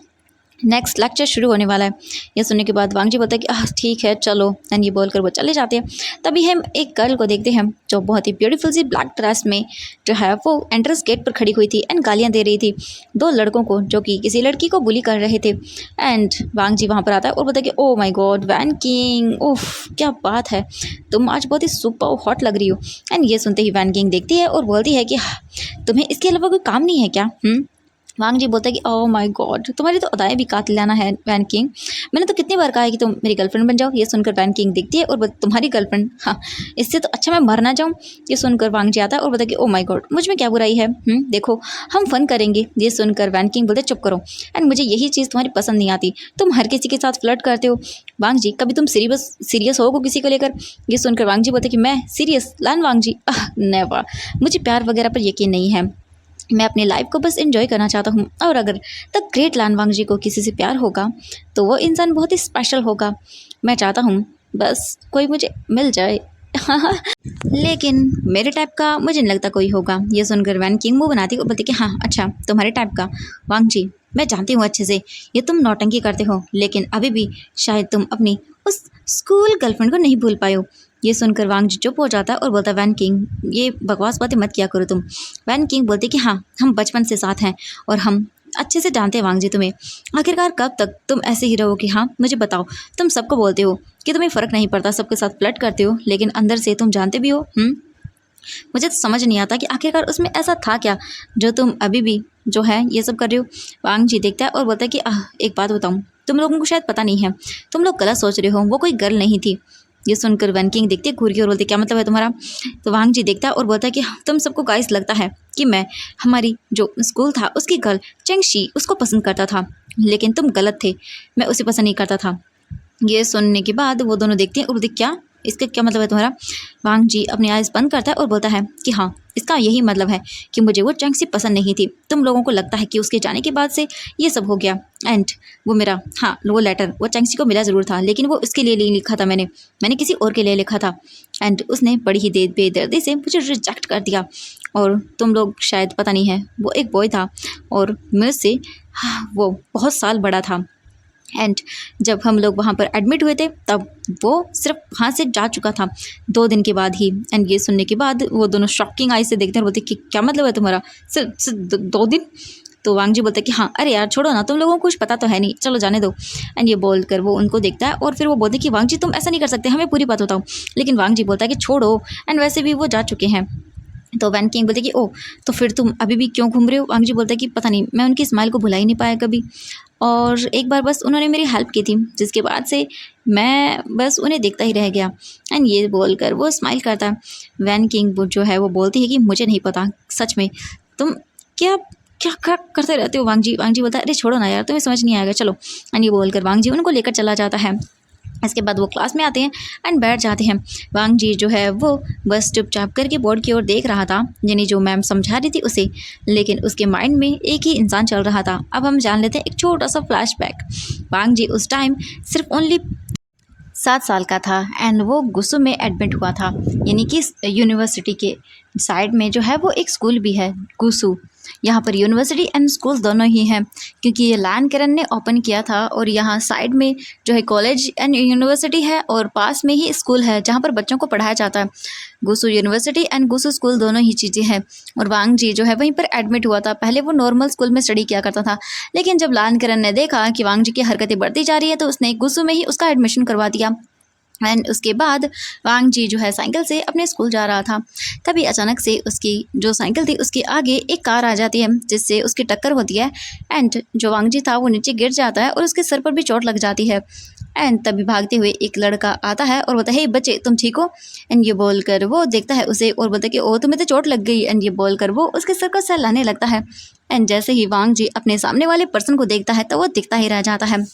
नेक्स्ट लेक्चर शुरू होने वाला है। ये सुनने के बाद वांग जी बोलता है कि ठीक है चलो। एंड ये बोलकर वो चले जाते हैं। तभी हम एक गर्ल को देखते हैं जो बहुत ही ब्यूटीफुल सी ब्लैक ड्रेस में जो है वो एंट्रेंस गेट पर खड़ी हुई थी एंड गालियाँ दे रही थी दो लड़कों को जो कि किसी लड़की को बुली कर रहे थे। एंड वांग जी वहाँ पर आता है और बोलता है कि ओ माई गॉड वैन किंग, उफ क्या बात है, तुम आज बहुत ही सुपर हॉट लग रही हो। एंड ये सुनते ही वैन किंग देखती है और बोलती है कि तुम्हें इसके अलावा कोई काम नहीं है क्या। वांग जी बोलता है कि ओह माय गॉड तुम्हारी तो अदाएँ भी कातिलाना है वैन किंग, मैंने तो कितनी बार कहा है कि तुम मेरी गर्लफ्रेंड बन जाओ। ये सुनकर वैन किंग देखती है और तुम्हारी गर्लफ्रेंड, हाँ इससे तो अच्छा मैं मर ना जाऊँ। ये सुनकर वांग जी आता है और बोलता है कि ओह माय गॉड मुझ में क्या बुराई है, देखो हम फन करेंगे। ये सुनकर वैन किंग बोलते चुप करो, एंड मुझे यही चीज़ तुम्हारी पसंद नहीं आती, तुम हर किसी के साथ फ्लर्ट करते हो। वांग जी कभी तुम सीरियस हो किसी को लेकर। ये सुनकर वांग जी बोलते कि मैं सीरियस, लान वांग जी नेवर, मुझे प्यार वगैरह पर यकीन नहीं है, मैं अपनी लाइफ को बस एंजॉय करना चाहता हूँ। और अगर द ग्रेट लान वांग जी को किसी से प्यार होगा तो वो इंसान बहुत ही स्पेशल होगा। मैं चाहता हूँ बस कोई मुझे मिल जाए लेकिन मेरे टाइप का मुझे नहीं लगता कोई होगा। ये सुनकर वैन किंग मुँह बनाती और बोलती कि हाँ अच्छा तुम्हारे टाइप का। वांग जी मैं जानती हूँ अच्छे से ये तुम नौटंकी करते हो, लेकिन अभी भी शायद तुम अपनी उस स्कूल गर्लफ्रेंड को नहीं भूल पाए हो। ये सुनकर वांग जी चुप हो जाता है और बोलता है वैन किंग ये बकवास बातें मत किया करो तुम। वैन किंग बोलती कि हाँ हम बचपन से साथ हैं और हम अच्छे से जानते हैं वांग जी तुम्हें। आखिरकार कब तक तुम ऐसे ही रहोगे? हाँ मुझे बताओ। तुम सबको बोलते हो कि तुम्हें फ़र्क नहीं पड़ता, सबके साथ फ्लर्ट करते हो, लेकिन अंदर से तुम जानते भी हो। मुझे तो समझ नहीं आता कि आखिरकार उसमें ऐसा था क्या जो तुम अभी भी जो है ये सब कर रहे हो। वांग जी देखता है और बोलता है कि एक बात बताऊँ, तुम लोगों को शायद पता नहीं है, तुम लोग गलत सोच रहे हो, वो कोई गर्ल नहीं थी। ये सुनकर वैन किंग देखती है घूर के और बोलती क्या मतलब है तुम्हारा? तो वांग जी देखता है और बोलता है कि तुम सबको गाइस लगता है कि मैं हमारी जो स्कूल था उसकी गर्ल चेंगशी उसको पसंद करता था, लेकिन तुम गलत थे, मैं उसे पसंद नहीं करता था। ये सुनने के बाद वो दोनों देखते हैं और बोलते क्या, इसका क्या मतलब है तुम्हारा? वांग जी अपनी आइज़ बंद करता है और बोलता है कि हाँ इसका यही मतलब है कि मुझे वो चैंक्सी पसंद नहीं थी। तुम लोगों को लगता है कि उसके जाने के बाद से ये सब हो गया। एंड वो मेरा वो लेटर वो चैंक्सी को मिला ज़रूर था, लेकिन वो उसके लिए नहीं लिखा था, मैंने किसी और के लिए लिखा था। एंड उसने बड़ी ही बेदर्दी से मुझे रिजेक्ट कर दिया। और तुम लोग शायद पता नहीं है, वो एक बॉय था और मुझसे वो बहुत साल बड़ा था। एंड जब हम लोग वहाँ पर एडमिट हुए थे तब वो सिर्फ वहाँ से जा चुका था 2 दिन के बाद ही। एंड ये सुनने के बाद वो दोनों शॉकिंग आई से देखते हैं और बोलते कि क्या मतलब है तुम्हारा, सिर्फ 2 दिन? तो वांग जी बोलते कि हाँ अरे यार छोड़ो ना, तुम लोगों को कुछ पता तो है नहीं, चलो जाने दो। एंड ये बोलकर वो उनको देखता है और फिर वो बोलते कि वांग जी तुम ऐसा नहीं कर सकते, हमें पूरी बात बताओ। लेकिन वांग जी बोलता है कि छोड़ो, एंड वैसे भी वो जा चुके हैं। तो वैन किंग बोलते कि ओ तो फिर तुम अभी भी क्यों घूम रहे हो? वांग जी बोलता है कि पता नहीं, मैं उनकी स्माइल को भुला ही नहीं पाया कभी, और एक बार बस उन्होंने मेरी हेल्प की थी, जिसके बाद से मैं बस उन्हें देखता ही रह गया। एंड ये बोलकर वो स्माइल करता है। वैन किंग वो जो है वो बोलती है कि मुझे नहीं पता सच में तुम क्या क्या क्या करते रहते हो। वांग जी बोलता है अरे छोड़ो ना यार, तुम्हें समझ नहीं आएगा, चलो। एंड ये बोलकर वांग जी उनको लेकर चला जाता है। इसके बाद वो क्लास में आते हैं एंड बैठ जाते हैं। वांग जी जो है वो बस चुपचाप करके बोर्ड की ओर देख रहा था, यानी जो मैम समझा रही थी उसे, लेकिन उसके माइंड में एक ही इंसान चल रहा था। अब हम जान लेते हैं एक छोटा सा फ्लैशबैक। वांग जी उस टाइम सिर्फ ओनली 7 साल का था एंड वो गुसु में एडमिट हुआ था, यानी कि यूनिवर्सिटी के साइड में जो है वो एक स्कूल भी है गुसु। यहाँ पर यूनिवर्सिटी एंड स्कूल दोनों ही हैं, क्योंकि ये लैन करन ने ओपन किया था और यहाँ साइड में जो है कॉलेज एंड यूनिवर्सिटी है और पास में ही स्कूल है जहाँ पर बच्चों को पढ़ाया जाता है। गुसु यूनिवर्सिटी एंड गुसु स्कूल दोनों ही चीज़ें हैं। और वांग जी जो है वहीं पर एडमिट हुआ था। पहले वो नॉर्मल स्कूल में स्टडी किया करता था, लेकिन जब लैन करन ने देखा कि वांग जी की हरकतें बढ़ती जा रही है तो उसने गुसु में ही उसका एडमिशन करवा दिया। एंड उसके बाद वांग जी जो है साइकिल से अपने स्कूल जा रहा था, तभी अचानक से उसकी जो साइकिल थी उसके आगे एक कार आ जाती है जिससे उसकी टक्कर होती है। एंड जो वांग जी था वो नीचे गिर जाता है और उसके सर पर भी चोट लग जाती है। एंड तभी भागते हुए एक लड़का आता है और बोलता है हे बच्चे तुम ठीक हो? एंड ये बोलकर वो देखता है उसे और बोलता है कि ओ तुम्हें तो चोट लग गई। एंड ये बोलकर वो उसके सर को सहलाने लगता है। एंड जैसे ही वांग जी अपने सामने वाले पर्सन को देखता है तो वो दिखता ही रह जाता है।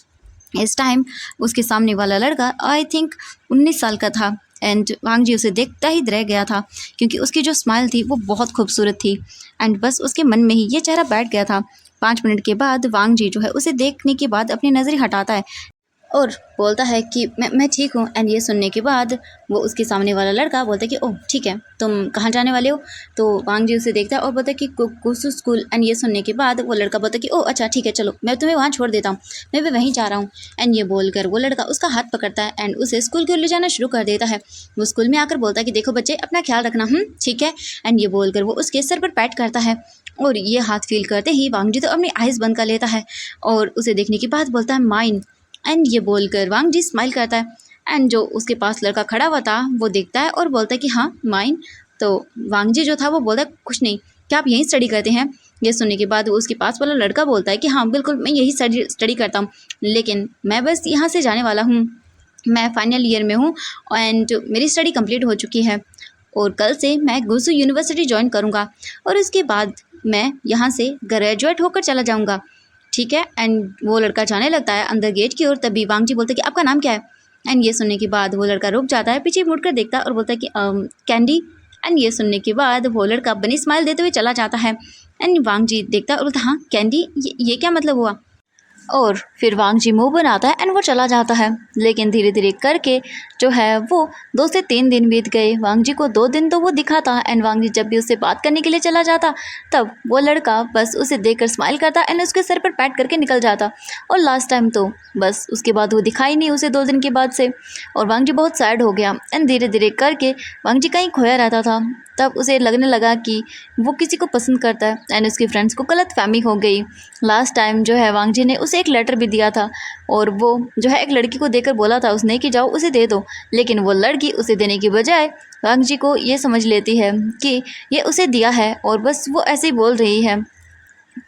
इस टाइम उसके सामने वाला लड़का आई थिंक 19 साल का था। एंड वांग जी उसे देखता ही रह गया था, क्योंकि उसकी जो स्माइल थी वो बहुत खूबसूरत थी। एंड बस उसके मन में ही ये चेहरा बैठ गया था। 5 मिनट के बाद वांग जी जो है उसे देखने के बाद अपनी नज़रें हटाता है और बोलता है कि मैं ठीक हूँ। एंड ये सुनने के बाद वो उसके सामने वाला लड़का बोलता है कि ओह ठीक है, तुम कहाँ जाने वाले हो? तो वांग जी उसे देखता है और बोलता है कि गुसु स्कूल। एंड ये सुनने के बाद वो लड़का बोलता है कि ओह अच्छा ठीक है, चलो मैं तुम्हें वहाँ छोड़ देता हूँ, मैं भी वहीं जा रहा हूँ। एंड ये बोलकर वो लड़का उसका हाथ पकड़ता है एंड उसे स्कूल की ओर ले जाना शुरू कर देता है। वो स्कूल में आकर बोलता है कि देखो बच्चे अपना ख्याल रखना, ठीक है। एंड ये बोलकर वो उसके सर पर पैट करता है और ये हाथ फील करते ही वांग जी तो अपनी आइज़ बंद कर लेता है और उसे देखने के बाद बोलता है माइन। एंड ये बोलकर वांग जी स्माइल करता है। एंड जो उसके पास लड़का खड़ा हुआ था वो देखता है और बोलता है कि हाँ माइन। तो वांग जी जो था वो बोलता है कुछ नहीं, क्या आप यहीं स्टडी करते हैं? ये सुनने के बाद उसके पास वाला लड़का बोलता है कि हाँ बिल्कुल मैं यही स्टडी करता हूँ, लेकिन मैं बस यहाँ से जाने वाला हूँ, मैं फाइनल ईयर में हूँ एंड मेरी स्टडी कंप्लीट हो चुकी है और कल से मैं गुसु यूनिवर्सिटी ज्वाइन करूँगा और उसके बाद मैं यहाँ से ग्रेजुएट होकर चला जाऊँगा, ठीक है। एंड वो लड़का जाने लगता है अंदर गेट की ओर। तभी वांग जी बोलते हैं कि आपका नाम क्या है? एंड ये सुनने के बाद वो लड़का रुक जाता है, पीछे मुड़कर देखता है और बोलता है कि कैंडी। एंड ये सुनने के बाद वो लड़का बनी स्माइल देते हुए चला जाता है। एंड वांग जी देखता है और बोलता है हाँ कैंडी, ये क्या मतलब हुआ? और फिर वांग जी मुंह बनाता है एंड वो चला जाता है। लेकिन धीरे धीरे करके जो है वो 2 से 3 दिन बीत गए। वांग जी को 2 दिन तो वो दिखा था एंड वांग जी जब भी उससे बात करने के लिए चला जाता तब वो लड़का बस उसे देखकर स्माइल करता एंड उसके सर पर पैट करके निकल जाता। और लास्ट टाइम तो बस उसके बाद वो दिखा ही नहीं उसे 2 दिन के बाद से। और वांग जी बहुत सैड हो गया एंड धीरे धीरे करके वांग जी कहीं खोया रहता था। तब उसे लगने लगा कि वो किसी को पसंद करता है एंड उसकी फ्रेंड्स को गलतफहमी हो गई। लास्ट टाइम जो है वांग जी ने उसे एक लेटर भी दिया था और वो जो है एक लड़की को देकर बोला था उसने कि जाओ उसे दे दो। लेकिन वो लड़की उसे देने की बजाय वांग जी को ये समझ लेती है कि ये उसे दिया है और बस वो ऐसे ही बोल रही है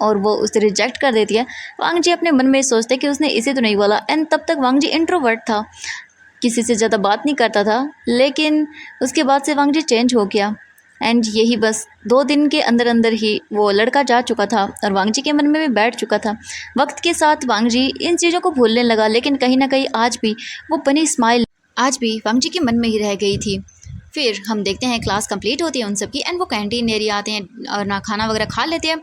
और वो उसे रिजेक्ट कर देती है। वांग जी अपने मन में सोचते कि उसने इसे तो नहीं बोला एंड तब तक वांग जी इंट्रोवर्ट था, किसी से ज़्यादा बात नहीं करता था। लेकिन उसके बाद से वांग जी चेंज हो गया एंड यही बस 2 दिन के अंदर अंदर ही वो लड़का जा चुका था और वांग जी के मन में भी बैठ चुका था। वक्त के साथ वांग जी इन चीज़ों को भूलने लगा, लेकिन कहीं ना कहीं आज भी वो बनी स्माइल आज भी वांग जी के मन में ही रह गई थी। फिर हम देखते हैं क्लास कंप्लीट होती है उन सब की एंड वो कैंटीन एरिया आते हैं और ना खाना वगैरह खा लेते हैं।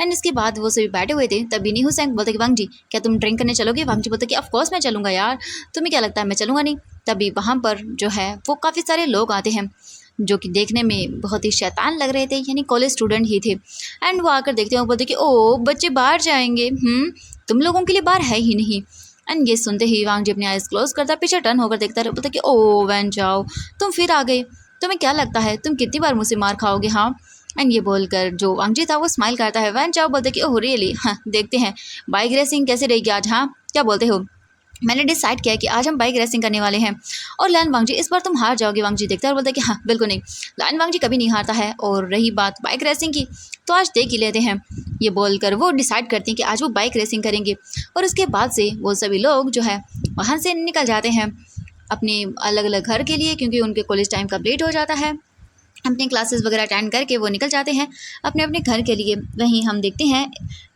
एंड इसके बाद वो सभी बैठे हुए थे तभी नीहू सैंग बोलते कि वांग जी क्या तुम ड्रिंक करने चलोगे। वांग जी बोलते कि ऑफ कोर्स मैं चलूँगा यार, तुम्हें क्या लगता है मैं चलूँगा नहीं। तभी वहाँ पर जो है वो काफ़ी सारे लोग आते हैं जो कि देखने में बहुत ही शैतान लग रहे थे, यानी कॉलेज स्टूडेंट ही थे। एंड वो आकर देखते हैं वो बोलते कि ओ बच्चे बाहर जाएंगे, तुम लोगों के लिए बाहर है ही नहीं। एंड ये सुनते ही वांग जी अपनी आइज क्लोज करता पीछे टर्न होकर देखता है, बोलता कि ओ वैन जाओ तुम फिर आ गए, तुम्हें क्या लगता है तुम कितनी बार मुझसे मार खाओगे। हाँ एंड ये बोलकर जो वांग जी था वो स्माइल करता है। वैन चाओ बोलते कि ओह रियली, हाँ देखते हैं बाइक रेसिंग कैसे रहेगी आज, हाँ क्या बोलते हो। मैंने डिसाइड किया है कि आज हम बाइक रेसिंग करने वाले हैं और लैन वांग जी इस बार तुम हार जाओगे। वांग जी देखता है और बोलता है कि हाँ बिल्कुल नहीं, लैन वांग जी कभी नहीं हारता है। और रही बात बाइक रेसिंग की तो आज देख ही लेते हैं। ये बोलकर वो डिसाइड करती हैं कि आज वो बाइक रेसिंग करेंगे और उसके बाद से वो सभी लोग जो है वहाँ से निकल जाते हैं अपने अलग अलग घर के लिए, क्योंकि उनके कॉलेज टाइम कंप्लीट हो जाता है। अपनी क्लासेस वगैरह अटेंड करके वो निकल जाते हैं अपने अपने घर के लिए। वहीं हम देखते हैं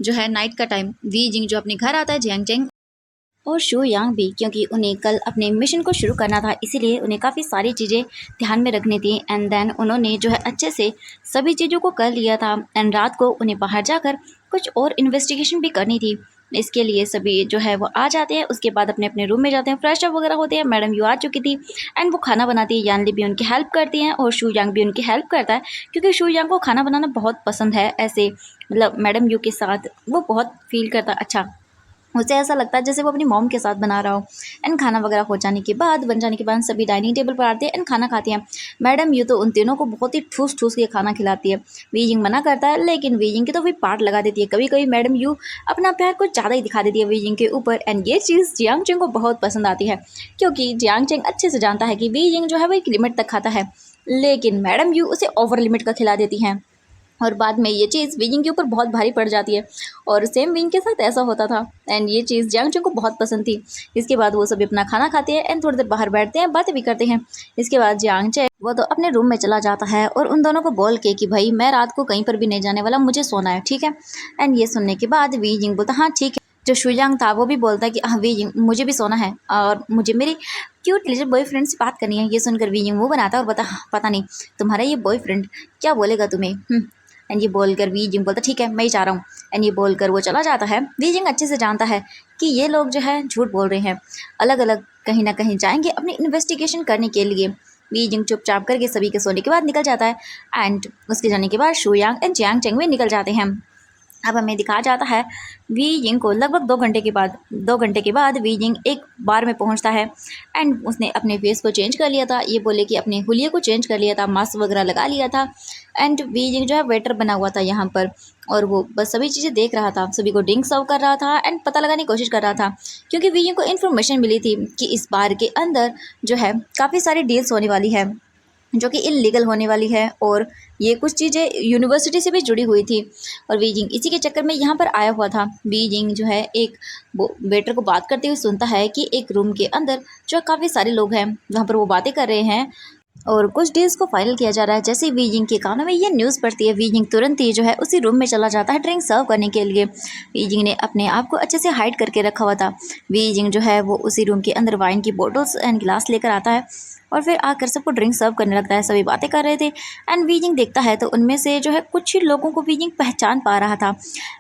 जो है नाइट का टाइम वी जिंग जो अपने घर आता है जियांग चेंग और शू यांग भी, क्योंकि उन्हें कल अपने मिशन को शुरू करना था इसीलिए उन्हें काफ़ी सारी चीज़ें ध्यान में रखनी थी। एंड देन उन्होंने जो है अच्छे से सभी चीज़ों को कर लिया था एंड रात को उन्हें बाहर जाकर कुछ और इन्वेस्टिगेशन भी करनी थी। इसके लिए सभी जो है वो आ जाते हैं, उसके बाद अपने अपने रूम में जाते हैं, फ्रेश अप वगैरह होते हैं। मैडम यू आ चुकी थी एंड वो खाना बनाती है, यानली भी उनकी हेल्प करती हैं और शू यांग भी उनकी हेल्प करता है, क्योंकि शू यांग को खाना बनाना बहुत पसंद है। ऐसे मतलब मैडम यू के साथ वो बहुत फील करता अच्छा, उसे ऐसा लगता है जैसे वो अपनी मॉम के साथ बना रहा हो। एंड खाना वगैरह हो जाने के बाद बन जाने के बाद सभी डाइनिंग टेबल पर आते हैं एंड खाना खाते हैं। मैडम यू तो उन तीनों को बहुत ही ठूस ठूस के खाना खिलाती है। वीजिंग मना करता है लेकिन वीजिंग की तो भी पार्ट लगा देती है। कभी कभी मैडम यू अपना प्यार कुछ ज़्यादा ही दिखा देती है वीजिंग के ऊपर एंड ये चीज़ जियांग चेंग को बहुत पसंद आती है, क्योंकि जियांग चेंग अच्छे से जानता है कि वीजिंग जो है वो एक लिमिट तक खाता है, लेकिन मैडम यू उसे ओवर लिमिट का खिला देती हैं और बाद में ये चीज़ विंग के ऊपर बहुत भारी पड़ जाती है। और सेम विंग के साथ ऐसा होता था एंड ये चीज़ जियांग चेंग को बहुत पसंद थी। इसके बाद वो सभी अपना खाना खाते हैं एंड थोड़ी देर बाहर बैठते हैं, बातें भी करते हैं। इसके बाद जियांग चेंग वो तो अपने रूम में चला जाता है और उन दोनों को बोल के कि भाई मैं रात को कहीं पर भी नहीं जाने वाला, मुझे सोना है, ठीक है। एंड ये सुनने के बाद वी जिंग बोलता हाँ ठीक है। जो शुयांग था वो भी बोलता है कि हाँ वी जिंग मुझे भी सोना है और मुझे मेरी क्यूट लिटिल बॉयफ्रेंड से बात करनी है। ये सुनकर वी जिंग वो बनाता है और बता हाँ, पता नहीं तुम्हारा ये बॉयफ्रेंड क्या बोलेगा तुम्हें। एंड ये बोलकर वी जिंग बोलता ठीक है मैं ही जा रहा हूँ। एंड ये बोलकर वो चला जाता है। वी जिंग अच्छे से जानता है कि ये लोग जो है झूठ बोल रहे हैं, अलग अलग कहीं ना कहीं जाएंगे अपनी इन्वेस्टिगेशन करने के लिए। वी जिंग चुपचाप करके सभी के सोने के बाद निकल जाता है एंड उसके जाने के बाद शू यांग एंड जियांग चेंग भी निकल जाते हैं। अब हमें दिखाया जाता है वी यिंग को लगभग 2 घंटे के बाद वी यिंग एक बार में पहुंचता है एंड उसने अपने फेस को चेंज कर लिया था। ये बोले कि अपने हुलिये को चेंज कर लिया था, मास्क वगैरह लगा लिया था एंड वी यिंग जो है वेटर बना हुआ था यहाँ पर और वो बस सभी चीज़ें देख रहा था, सभी को ड्रिंक सर्व कर रहा था एंड पता लगाने की कोशिश कर रहा था, क्योंकि वी यिंग को इन्फॉर्मेशन मिली थी कि इस बार के अंदर जो है काफ़ी सारी डील्स होने वाली है जो कि इलीगल होने वाली है और ये कुछ चीज़ें यूनिवर्सिटी से भी जुड़ी हुई थी। और वीजिंग इसी के चक्कर में यहाँ पर आया हुआ था। वीजिंग जो है एक वेटर को बात करते हुए सुनता है कि एक रूम के अंदर जो काफ़ी सारे लोग हैं वहाँ पर वो बातें कर रहे हैं और कुछ डील्स को फाइनल किया जा रहा है। जैसे वी जिंग के कानों में ये न्यूज़ पड़ती है, वी जिंग तुरंत ही जो है उसी रूम में चला जाता है ड्रिंक सर्व करने के लिए। वी जिंग ने अपने आप को अच्छे से हाइड करके रखा हुआ था। वी जिंग जो है वो उसी रूम के अंदर वाइन की बोटल्स एंड गिलास लेकर आता है और फिर आकर सबको ड्रिंक सर्व करने लगता है। सभी बातें कर रहे थे एंड वी जिंग देखता है तो उनमें से जो है कुछ ही लोगों को वी जिंग पहचान पा रहा था।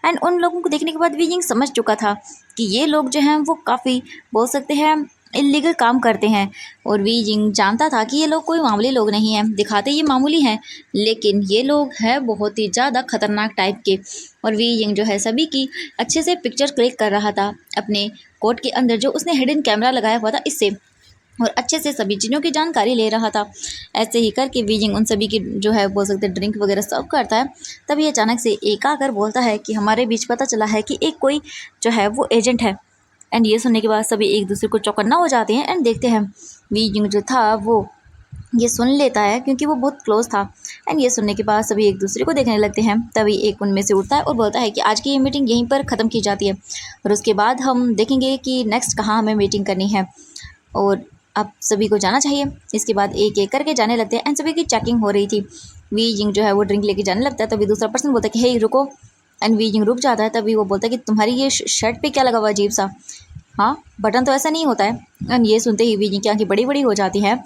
एंड उन लोगों को देखने के बाद वी जिंग समझ चुका था कि ये लोग जो हैं वो काफ़ी बोल सकते हैं इलीगल काम करते हैं। और वी जिंग जानता था कि ये लोग कोई मामूली लोग नहीं हैं, दिखाते ये मामूली हैं लेकिन ये लोग हैं बहुत ही ज़्यादा खतरनाक टाइप के। और वी जिंग जो है सभी की अच्छे से पिक्चर क्लिक कर रहा था अपने कोट के अंदर जो उसने हिडन कैमरा लगाया हुआ था इससे, और अच्छे से सभी चीज़ों की जानकारी ले रहा था। ऐसे ही करके वी जिंग उन सभी की जो है बोल सकते ड्रिंक वगैरह सर्व करता है। तभी अचानक से एक आकर बोलता है कि हमारे बीच पता चला है कि एक कोई जो है वो एजेंट है। एंड ये सुनने के बाद सभी एक दूसरे को चौकन्ना हो जाते हैं एंड देखते हैं वी जिंग जो था वो ये सुन लेता है क्योंकि वो बहुत क्लोज था। एंड ये सुनने के बाद सभी एक दूसरे को देखने लगते हैं। तभी एक उनमें से उठता है और बोलता है कि आज की ये मीटिंग यहीं पर ख़त्म की जाती है और उसके बाद हम देखेंगे कि नेक्स्ट कहाँ हमें मीटिंग करनी है और अब सभी को जाना चाहिए। इसके बाद एक एक करके जाने लगते हैं एंड सभी की चेकिंग हो रही थी। वी जिंग जो है वो ड्रिंक लेके जाने लगता है। तभी दूसरा पर्सन बोलता है कि हे रुको। एंड वी जिंग रुक जाता है। तभी वो बोलता है कि तुम्हारी ये शर्ट पे क्या लगा हुआ अजीब सा, हाँ बटन तो ऐसा नहीं होता है। एंड ये सुनते ही वी जिंग की आंखें बड़ी बड़ी हो जाती हैं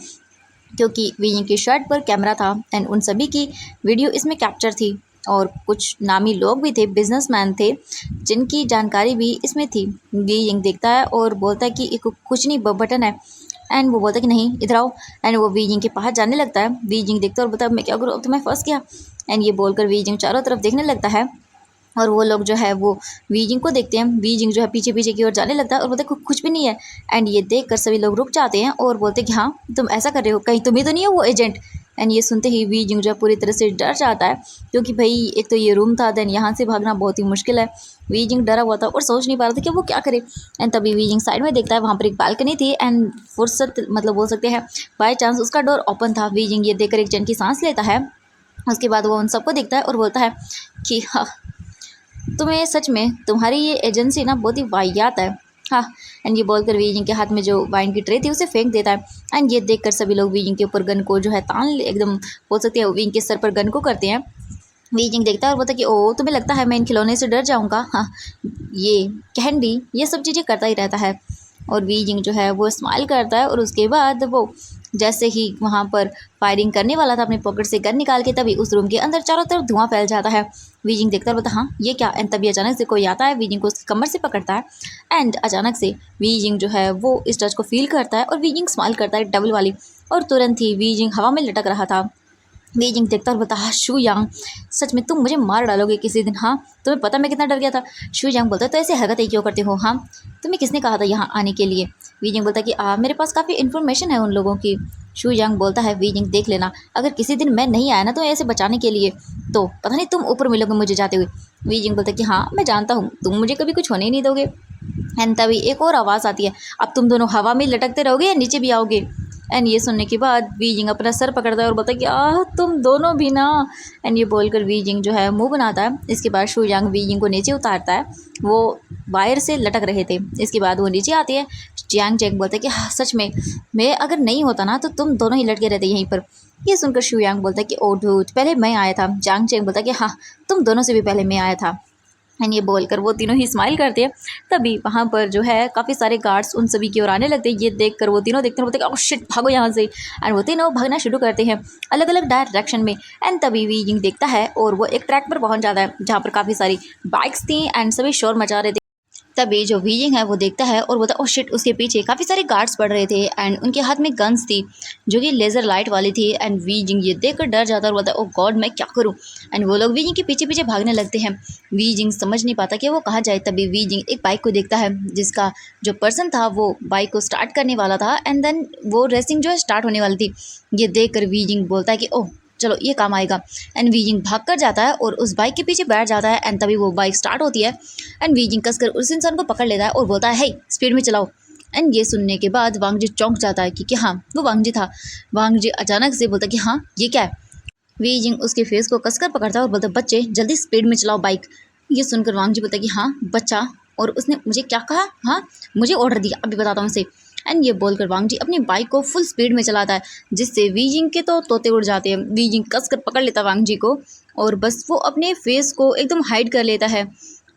क्योंकि वी जिंग की शर्ट पर कैमरा था एंड उन सभी की वीडियो इसमें कैप्चर थी और कुछ नामी लोग भी थे, बिजनेसमैन थे जिनकी जानकारी भी इसमें थी। वी जिंग देखता है और बोलता है कि एक कुछ नहीं बटन है। एंड वो बोलता है कि नहीं इधर आओ। एंड वो वी जिंग के पास जाने लगता है। वी जिंग देखता है और बोलता है मैं क्या करूँ, अब तो मैं फंस गया। एंड ये बोलकर वी जिंग चारों तरफ देखने लगता है और वो लोग जो है वो वी जिंग को देखते हैं। वी जिंग जो है पीछे पीछे की ओर जाने लगता है और बोलते हैं कुछ भी नहीं है। एंड ये देख कर सभी लोग रुक जाते हैं और बोलते हैं कि हाँ तुम ऐसा कर रहे हो, कहीं तुम ही तो नहीं हो वो एजेंट। एंड ये सुनते ही वी जिंग जो है पूरी तरह से डर जाता है क्योंकि भाई एक तो ये रूम था, देन यहाँ से भागना बहुत ही मुश्किल है। वी जिंग डरा हुआ था और सोच नहीं पा रहा था कि वो क्या करे। एंड तभी वी जिंग साइड में देखता है, वहाँ पर एक बालकनी थी एंड फुर्सत मतलब बोल सकते हैं बाई चांस उसका डोर ओपन था। वी जिंग ये देखकर एक जन की सांस लेता है। उसके बाद वो उन सबको देखता है और बोलता है कि हाँ तुम्हें सच में तुम्हारी ये एजेंसी ना बहुत ही वाहियात है, हाँ। एंड ये बोलकर वी जिंग के हाथ में जो वाइन की ट्रे थी उसे फेंक देता है। एंड ये देखकर सभी लोग वी जिंग के ऊपर गन को जो है तान एकदम बोल सकते हैं वी के सर पर गन को करते हैं। वी जिंग देखता है और बोलता है कि ओ तुम्हें लगता है मैं इन खिलौने से डर जाऊँगा, हाँ ये कैंडी ये सब चीज़ें करता ही रहता है। और वी जिंग जो है वो स्माइल करता है और उसके बाद वो जैसे ही वहाँ पर फायरिंग करने वाला था अपने पॉकेट से गन निकाल के, तभी उस रूम के अंदर चारों तरफ धुआं फैल जाता है। वी जिंग देखता है बोलता हाँ ये क्या। एंड तभी अचानक से कोई आता है, वी जिंग को उसकी कमर से पकड़ता है एंड अचानक से वी जिंग जो है वो इस टच को फील करता है और वी जिंग स्माइल करता है डबल वाली, और तुरंत ही वी जिंग हवा में लटक रहा था। वी जिंग देखता और बोलता हाँ शू यांग सच में तुम मुझे मार डालोगे किसी दिन, हाँ तुम्हें पता मैं कितना डर गया था। शू यांग बोलता है तो ऐसे हरकतें क्यों करते हो, हाँ तुम्हें किसने कहा था यहाँ आने के लिए। वी जिंग बोलता है कि मेरे पास काफ़ी इन्फॉर्मेशन है उन लोगों की। शू यांग बोलता है वी जिंग देख लेना अगर किसी दिन मैं नहीं आया ना तो ऐसे बचाने के लिए तो पता नहीं तुम ऊपर मिलोगे मुझे जाते हुए। वी जिंग बोलता है कि हाँ मैं जानता हूँ तुम मुझे कभी कुछ होने ही नहीं दोगे। एंड तभी एक और आवाज़ आती है, अब तुम दोनों हवा में लटकते रहोगे या नीचे भी आओगे। एंड ये सुनने के बाद वी जिंग अपना सर पकड़ता है और बोलता है कि तुम दोनों भी ना। एंड ये बोलकर वी जिंग जो है मुंह बनाता है। इसके बाद शू यांग वी जिंग को नीचे उतारता है, वो वायर से लटक रहे थे। इसके बाद वो नीचे आती है। जियांग चेंग बोलता है कि हाँ सच में मैं अगर नहीं होता ना तो तुम दोनों ही लटके रहते यहीं पर। ये सुनकर शू यांग बोलता है कि ओ डूड पहले मैं आया था। जियांग चेंग बोलता है कि हाँ तुम दोनों से भी पहले मैं आया था। एंड ये बोलकर वो तीनों ही स्माइल करते हैं। तभी वहाँ पर जो है काफ़ी सारे गार्ड्स उन सभी की ओर आने लगते हैं। ये देखकर वो तीनों देखते हैं, बोलते हैं ओह शिट भागो यहाँ से। एंड वो तीनों भागना शुरू करते हैं अलग अलग डायरेक्शन में। एंड तभी वी जिंग देखता है और वो एक ट्रैक पर पहुँच जाता है जहाँ पर काफ़ी सारी बाइक्स थी एंड सभी शोर मचा रहे थे। तभी जो वी जिंग है वो देखता है और बोलता है ओह शिट उसके पीछे काफ़ी सारे गार्ड्स पड़ रहे थे एंड उनके हाथ में गन्स थी जो कि लेज़र लाइट वाली थी। एंड वी जिंग ये देखकर डर जाता है और बोलता है ओह गॉड मैं क्या करूं। एंड वो लोग वी जिंग के पीछे पीछे भागने लगते हैं। वी जिंग समझ नहीं पाता कि वो कहाँ जाए। तभी वी जिंग एक बाइक को देखता है जिसका जो पर्सन था वो बाइक को स्टार्ट करने वाला था एंड देन वो रेसिंग जो है स्टार्ट होने वाली थी। ये देख कर वी जिंग बोलता है कि ओह चलो ये काम आएगा। एंड वी जिंग भाग कर जाता है और उस बाइक के पीछे बैठ जाता है। एंड तभी वो बाइक स्टार्ट होती है एंड वी जिंग कसकर उस इंसान को पकड़ लेता है और बोलता है हे स्पीड में चलाओ। एंड ये सुनने के बाद वांग जी चौंक जाता है कि हाँ वो वांग जी था। वांग जी अचानक से बोलता है कि हाँ ये क्या है। वी जिंग उसके फेस को कसकर पकड़ता है और बोलता है बच्चे जल्दी स्पीड में चलाओ बाइक। ये सुनकर वांग जी बोलता है कि हाँ बच्चा, और उसने मुझे क्या कहा, हाँ मुझे ऑर्डर दिया अभी बताता हूँ उसे। एंड ये बोलकर वांग जी अपनी बाइक को फुल स्पीड में चलाता है, जिससे वी जिंग के तो तोते उड़ जाते हैं। वी जिंग कस कर पकड़ लेता वांग जी को और बस वो अपने फेस को एकदम हाइड कर लेता है।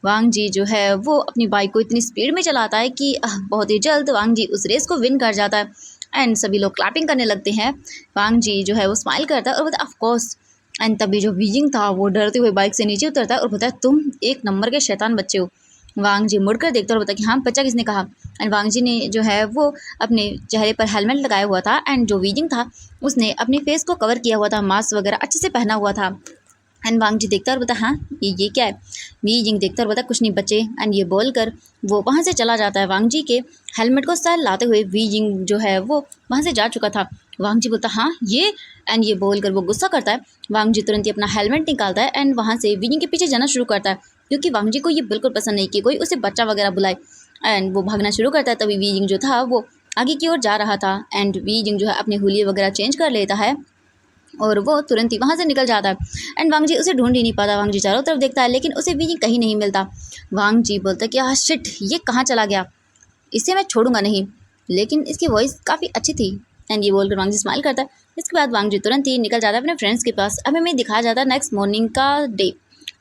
वांग जी जो है वो अपनी बाइक को इतनी स्पीड में चलाता है कि बहुत ही जल्द वांग जी उस रेस को विन कर जाता है एंड सभी लोग क्लैपिंग करने लगते हैं। वांग जी जो है वो स्माइल करता है और बोलता है ऑफ कोर्स। एंड तभी जो वी जिंग था वो डरते हुए बाइक से नीचे उतरता है और बोलता है तुम एक नंबर के शैतान बच्चे हो। वांग जी मुड़कर देखता है और बोलता है कि हाँ बच्चा किसने कहा। एंड वांग जी ने जो है वो अपने चेहरे पर हेलमेट लगाया हुआ था एंड जो वी जिंग था उसने अपने फेस को कवर किया हुआ था, मास्क वगैरह अच्छे से पहना हुआ था। एंड वांग जी देखता और बोलता हाँ ये क्या है। वी जिंग देखता और बोलता कुछ नहीं बच्चे। एंड ये बोलकर वो वहाँ से चला जाता है। वांग जी के हेलमेट को सर लाते हुए वी जिंग जो है वो वहाँ से जा चुका था। वांग जी बोलता हाँ ये। एंड ये बोलकर वो गुस्सा करता है। वांग जी तुरंत ही अपना हेलमेट निकालता है एंड वहाँ से वी जिंग के पीछे जाना शुरू करता है, क्योंकि वांग जी को ये बिल्कुल पसंद नहीं कि कोई उसे बच्चा वगैरह बुलाए। एंड वो भागना शुरू करता है। तभी वी जिंग जो था वो आगे की ओर जा रहा था एंड वी जिंग जो है अपने हुलिये वगैरह चेंज कर लेता है और वो तुरंत ही वहाँ से निकल जाता है। एंड वांग जी उसे ढूंढ ही नहीं पाता। वांग जी चारों तरफ देखता है लेकिन उसे वी जिंग कहीं नहीं मिलता। वांग जी बोलता है कि हाँ शिट ये कहाँ चला गया, इसे मैं छोड़ूंगा नहीं। लेकिन इसकी वॉइस काफ़ी अच्छी थी। एंड ये बोलकर वांग जी स्माइल करता है। इसके बाद वांग जी तुरंत ही निकल जाता है अपने फ्रेंड्स के पास। अब हमें दिखाया जाता है नेक्स्ट मॉर्निंग का डे।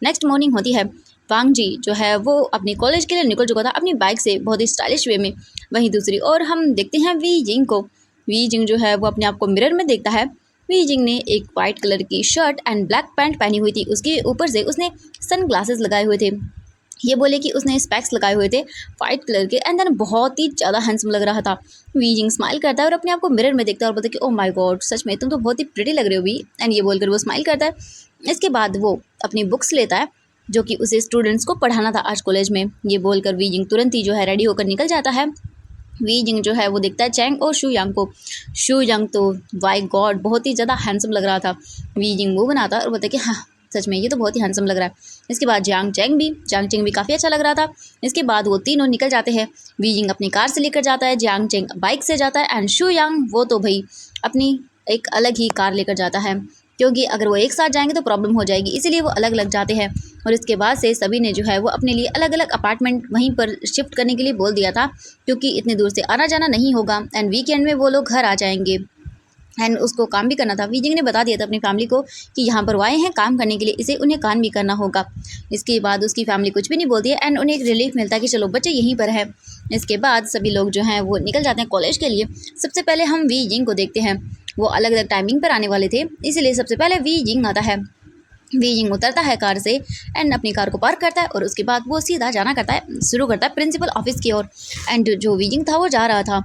नेक्स्ट मॉर्निंग होती है। वांग जी जो है वो अपने कॉलेज के लिए निकल चुका था अपनी बाइक से बहुत ही स्टाइलिश वे में। वहीं दूसरी ओर हम देखते हैं वी जिंग को। वी जिंग जो है वो अपने आप को मिरर में देखता है। वी जिंग ने एक वाइट कलर की शर्ट एंड ब्लैक पैंट पहनी हुई थी। उसके ऊपर से उसने सन ग्लासेस लगाए हुए थे। ये बोले कि उसने स्पेक्स लगाए हुए थे वाइट कलर के एंड देन बहुत ही ज़्यादा हैंडसम लग रहा था। वी जिंग स्माइल करता है और अपने आप को मिरर में देखता है और बोलता है कि ओ माय गॉड सच में तुम तो बहुत ही प्रिटी लग रहे हो वी। एंड ये बोलकर वो स्माइल करता है। इसके बाद वो अपनी बुक्स लेता है जो कि उसे स्टूडेंट्स को पढ़ाना था आज कॉलेज में। ये बोलकर वी जिंग तुरंत ही जो है रेडी होकर निकल जाता है। वी जिंग जो है वो देखता है चैंग और शू यांग को। शू यांग तो वाई गॉड बहुत ही ज़्यादा हैंडसम लग रहा था। वी जिंग मुँह बनाता है और बोलता है कि हाँ सच में ये तो बहुत ही हैंडसम लग रहा है। इसके बाद जांग चेंग भी काफ़ी अच्छा लग रहा था। इसके बाद वो तीनों निकल जाते हैं। वी जिंग अपनी कार से लेकर जाता है, जांग चेंग बाइक से जाता है एंड शू यांग वो तो भाई अपनी एक अलग ही कार लेकर जाता है, क्योंकि अगर वो एक साथ जाएंगे तो प्रॉब्लम हो जाएगी, इसीलिए वो अलग अलग जाते हैं। और इसके बाद से सभी ने जो है वो अपने लिए अलग अलग अपार्टमेंट वहीं पर शिफ्ट करने के लिए बोल दिया था, क्योंकि इतनी दूर से आना जाना नहीं होगा एंड वीकेंड में वो लोग घर आ जाएंगे। एंड उसको काम भी करना था। वी जिंग ने बता दिया था अपनी फैमिली को कि यहाँ पर वो आए हैं काम करने के लिए, इसे उन्हें काम भी करना होगा। इसके बाद उसकी फैमिली कुछ भी नहीं बोलती है एंड उन्हें एक रिलीफ मिलता है कि चलो बच्चे यहीं पर है। इसके बाद सभी लोग जो हैं वो निकल जाते हैं कॉलेज के लिए। सबसे पहले हम वी जिंग को देखते हैं। वो अलग अलग टाइमिंग पर आने वाले थे, इसीलिए सबसे पहले वी जिंग आता है। वी जिंग उतरता है कार से एंड अपनी कार को पार्क करता है और उसके बाद वो सीधा जाना शुरू करता है प्रिंसिपल ऑफिस की ओर। एंड जो वी जिंग था वो जा रहा था।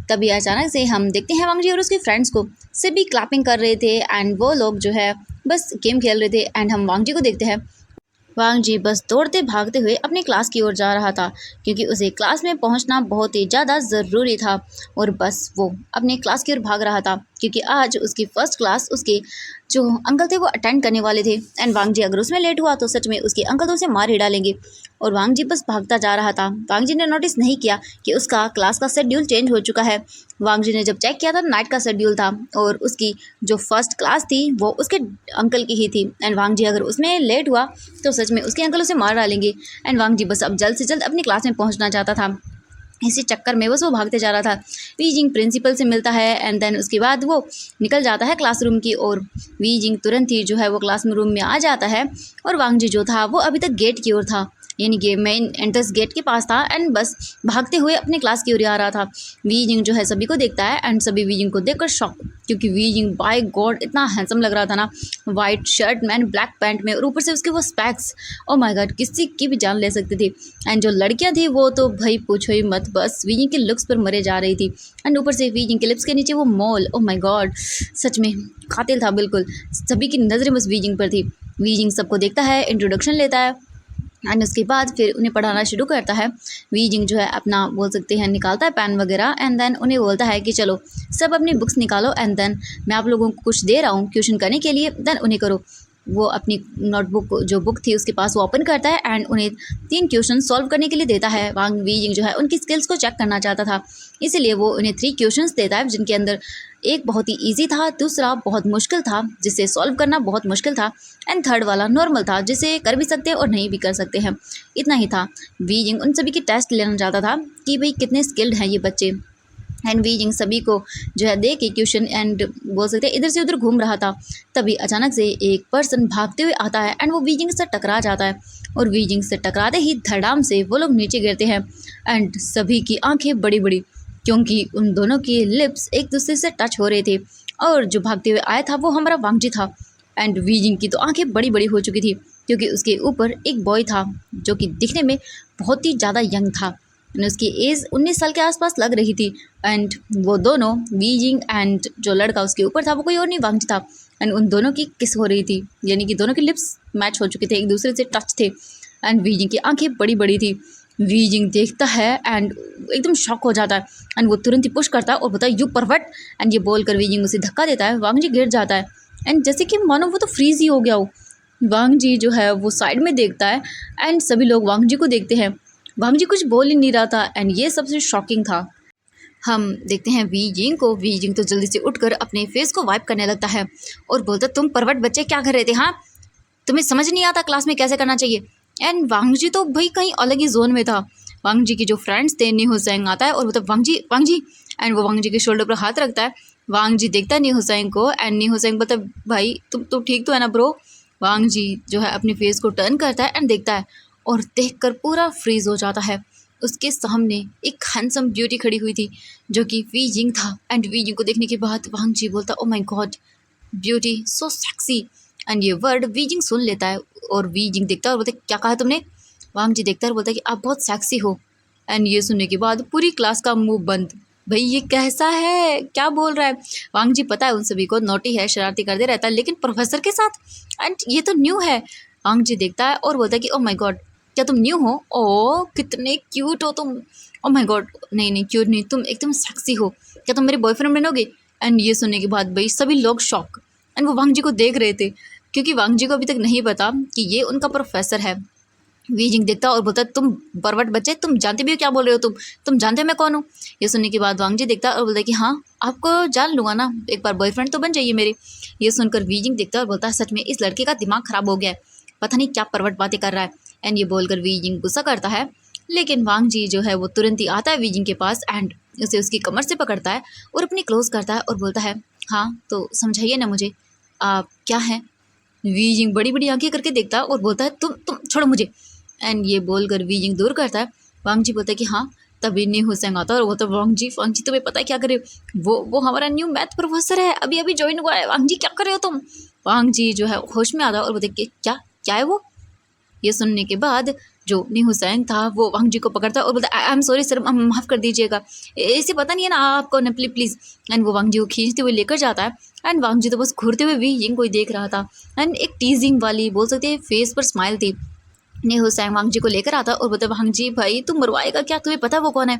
तभी अचानक से हम देखते हैं वांग जी और उसके फ्रेंड्स को। सभी क्लैपिंग कर रहे थे एंड वो लोग जो है बस गेम खेल रहे थे। एंड हम वांग जी को देखते हैं। वांग जी बस दौड़ते भागते हुए अपने क्लास की ओर जा रहा था, क्योंकि उसे क्लास में पहुंचना बहुत ही ज़्यादा ज़रूरी था। और बस वो अपने क्लास की ओर भाग रहा था, क्योंकि आज उसकी फ़र्स्ट क्लास उसके जो अंकल थे वो अटेंड करने वाले थे। एंड वांग जी अगर उसमें लेट हुआ तो सच में उसके अंकल तो उसे मार ही डालेंगे। और वांग जी बस भागता जा रहा था। वांग जी ने नोटिस नहीं किया कि उसका क्लास का शेड्यूल चेंज हो चुका है। वांग जी ने जब चेक किया था नाइट का शेड्यूल था और उसकी जो फर्स्ट क्लास थी वो उसके अंकल की ही थी। एंड वांग जी अगर उसमें लेट हुआ तो सच में उसके अंकल उसे मार डालेंगे। एंड वांग जी बस अब जल्द से जल्द अपनी क्लास में पहुंचना चाहता था। इसी चक्कर में बस वो भागते जा रहा था। वी जिंग प्रिंसिपल से मिलता है एंड देन उसके बाद वो निकल जाता है क्लासरूम की ओर। वी जिंग तुरंत ही जो है वो क्लासरूम में आ जाता है और वांग जी जो था वो अभी तक गेट की ओर था, यानी कि मेन एंट्रेंस गेट के पास था एंड बस भागते हुए अपने क्लास की ओर आ रहा था। वी जिंग जो है सभी को देखता है एंड सभी वी जिंग को देखकर शॉक, क्योंकि वी जिंग बाय गॉड इतना हैंडसम लग रहा था ना, वाइट शर्ट में एंड ब्लैक पैंट में और ऊपर से उसके वो स्पेक्स। ओ माय गॉड किसी की भी जान ले सकती थी। एंड जो लड़कियां थी वो तो भाई पूछो ही मत, बस वी जिंग के लुक्स पर मरे जा रही थी। एंड ऊपर से वी जिंग के लिप्स के नीचे वो मॉल, ओ माय गॉड सच में कातिल था बिल्कुल। सभी की नज़रें बस वी जिंग पर थी। वी जिंग सबको देखता है, इंट्रोडक्शन लेता है एंड उसके बाद फिर उन्हें पढ़ाना शुरू करता है। वी जिंग जो है अपना बोल सकते हैं निकालता है पेन वगैरह एंड देन उन्हें बोलता है कि चलो सब अपनी बुक्स निकालो एंड देन मैं आप लोगों को कुछ दे रहा हूँ क्वेश्चन करने के लिए, देन उन्हें करो। वो अपनी नोटबुक जो बुक थी उसके पास वो ओपन करता है एंड उन्हें 3 क्वेश्चन सॉल्व करने के लिए देता है। वांग वी जिंग जो है उनकी स्किल्स को चेक करना चाहता था, इसीलिए वो उन्हें 3 क्वेश्चंस देता है, जिनके अंदर एक बहुत ही इजी था, दूसरा बहुत मुश्किल था जिसे सॉल्व करना बहुत मुश्किल था एंड थर्ड वाला नॉर्मल था जिसे कर भी सकते हैं और नहीं भी कर सकते हैं। इतना ही था। वी जिंग उन सभी की टेस्ट लेना चाहता था कि भाई कितने स्किल्ड हैं ये बच्चे। एंड वीजिंग सभी को जो है देख के क्वेश्चन एंड बोल सकते हैं इधर से उधर घूम रहा था। तभी अचानक से एक पर्सन भागते हुए आता है एंड वो वीजिंग से टकरा जाता है और वीजिंग से टकराते ही धड़ाम से वो लोग नीचे गिरते हैं एंड सभी की आंखें बड़ी बड़ी, क्योंकि उन दोनों की लिप्स एक दूसरे से टच हो रहे थे और जो भागते हुए आया था वो हमारा वांगजी था। एंड वीजिंग की तो आंखें बड़ी बड़ी हो चुकी थी क्योंकि उसके ऊपर एक बॉय था जो कि दिखने में बहुत ही ज़्यादा यंग था एंड उसकी एज 19 साल के आसपास लग रही थी। एंड वो दोनों वीजिंग एंड जो लड़का उसके ऊपर था वो कोई और नहीं वांगजी था एंड उन दोनों की किस हो रही थी, यानी कि दोनों के लिप्स मैच हो चुके थे, एक दूसरे से टच थे एंड वीजिंग की आंखें बड़ी बड़ी थी। वीजिंग देखता है एंड एकदम शॉक हो जाता है एंड वो तुरंत ही पुश करता है और बोलता है यू परवर्ट एंड ये बोल कर वीजिंग उसे धक्का देता है, वांगजी गिर जाता है एंड जैसे कि मानो वो तो फ्रीज ही हो गया हो। वांगजी जो है वो साइड में देखता है एंड सभी लोग वांगजी को देखते हैं। वांगजी कुछ बोल ही नहीं रहा था एंड ये सबसे शॉकिंग था। हम देखते हैं वीजिंग को। वीजिंग तो जल्दी से उठकर अपने फेस को वाइप करने लगता है और बोलता तुम परवट बच्चे क्या कर रहे थे, हाँ तुम्हें समझ नहीं आता क्लास में कैसे करना चाहिए। एंड वांगजी तो भाई कहीं अलग ही जोन में था। वांगजी के जो फ्रेंड्स थे नी हुसैन आता है और मतलब वांगजी वांगजी एंड वो वांगजी के शोल्डर पर हाथ रखता है। वांगजी देखता है नी हुसैन को एंड नी हुसैन बोलता है भाई तुम ठीक तो है ना ब्रो। वांगजी जो है अपने फेस को टर्न करता है एंड देखता है और देखकर पूरा फ्रीज हो जाता है। उसके सामने एक हैंडसम ब्यूटी खड़ी हुई थी जो कि वीजिंग था एंड वीजिंग को देखने के बाद वांगजी बोलता ओ my God beauty so sexy and ये वर्ड वीजिंग सुन लेता है और वीजिंग देखता है और बोलता है क्या कहा तुमने। वांगजी देखता है और बोलता है कि आप बहुत सेक्सी हो एंड ये सुनने के बाद पूरी क्लास का मुंह बंद। भाई ये कैसा है, क्या बोल रहा है। वांगजी पता है उन सभी को नोटी है, शरारती करते रहता है, लेकिन प्रोफेसर के साथ एंड ये तो न्यू है। वांगजी देखता है और बोलता है कि ओ माय गॉड क्या तुम न्यू हो, ओ कितने क्यूट हो तुम, ओ माय गॉड नहीं नहीं क्यूट नहीं तुम एकदम सेक्सी हो, क्या तुम मेरे बॉयफ्रेंड बनोगे। एंड ये सुनने के बाद भाई सभी लोग शॉक एंड वो वांगजी को देख रहे थे क्योंकि वांगजी को अभी तक नहीं पता कि ये उनका प्रोफेसर है। वीजिंग देखता और बोलता तुम बरवट बच्चे तुम जानते भी हो क्या बोल रहे हो, तुम जानते हो मैं कौन हूँ। ये सुनने के बाद वांगजी देखता और बोलता है कि हाँ आपको जान लूँगा ना, एक बार बॉयफ्रेंड तो बन जाइए मेरे। ये सुनकर वीजिंग देखता और बोलता है सच में इस लड़के का दिमाग खराब हो गया है, पता नहीं क्या परवट बातें कर रहा है। एंड ये बोलकर वीजिंग गुस्सा करता है, लेकिन वांगजी जो है वो तुरंत ही आता है वीजिंग के पास एंड उसे उसकी कमर से पकड़ता है और अपनी क्लोज करता है और बोलता है हाँ तो समझाइए ना मुझे आप क्या हैं। वीजिंग बड़ी बड़ी आंखें करके देखता है और बोलता है तुम छोड़ो मुझे एंड ये बोलकर वीजिंग दूर करता है। वांगजी बोलता है कि हाँ। तभी नी हुसैन आता है और वो तो वांगजी वांगजी तुम्हें पता है क्या करे, वो हमारा न्यू मैथ प्रोफेसर है, अभी अभी ज्वाइन हुआ है, वांगजी क्या कर रहे हो तुम। वांगजी जो है होश में आता है और बोलते कि क्या क्या है वो। ये सुनने के बाद जो नी हुसैन था वो वांगजी को पकड़ता है और बोलता आई एम सॉरी सर माफ़ कर दीजिएगा, ऐसे पता नहीं है ना आपको न प्लीज प्लीज़। एंड वो वांगजी को खींचते हुए लेकर जाता है एंड वांगजी तो बस घूरते हुए भी यिंग को ही देख रहा था एंड एक टीजिंग वाली बोल सकते हैं फेस पर स्माइल थी। नी हुसैन वांगजी को लेकर आता और बोलता वांगजी भाई तुम मरवाएगा क्या, तुम्हें पता है वो कौन है।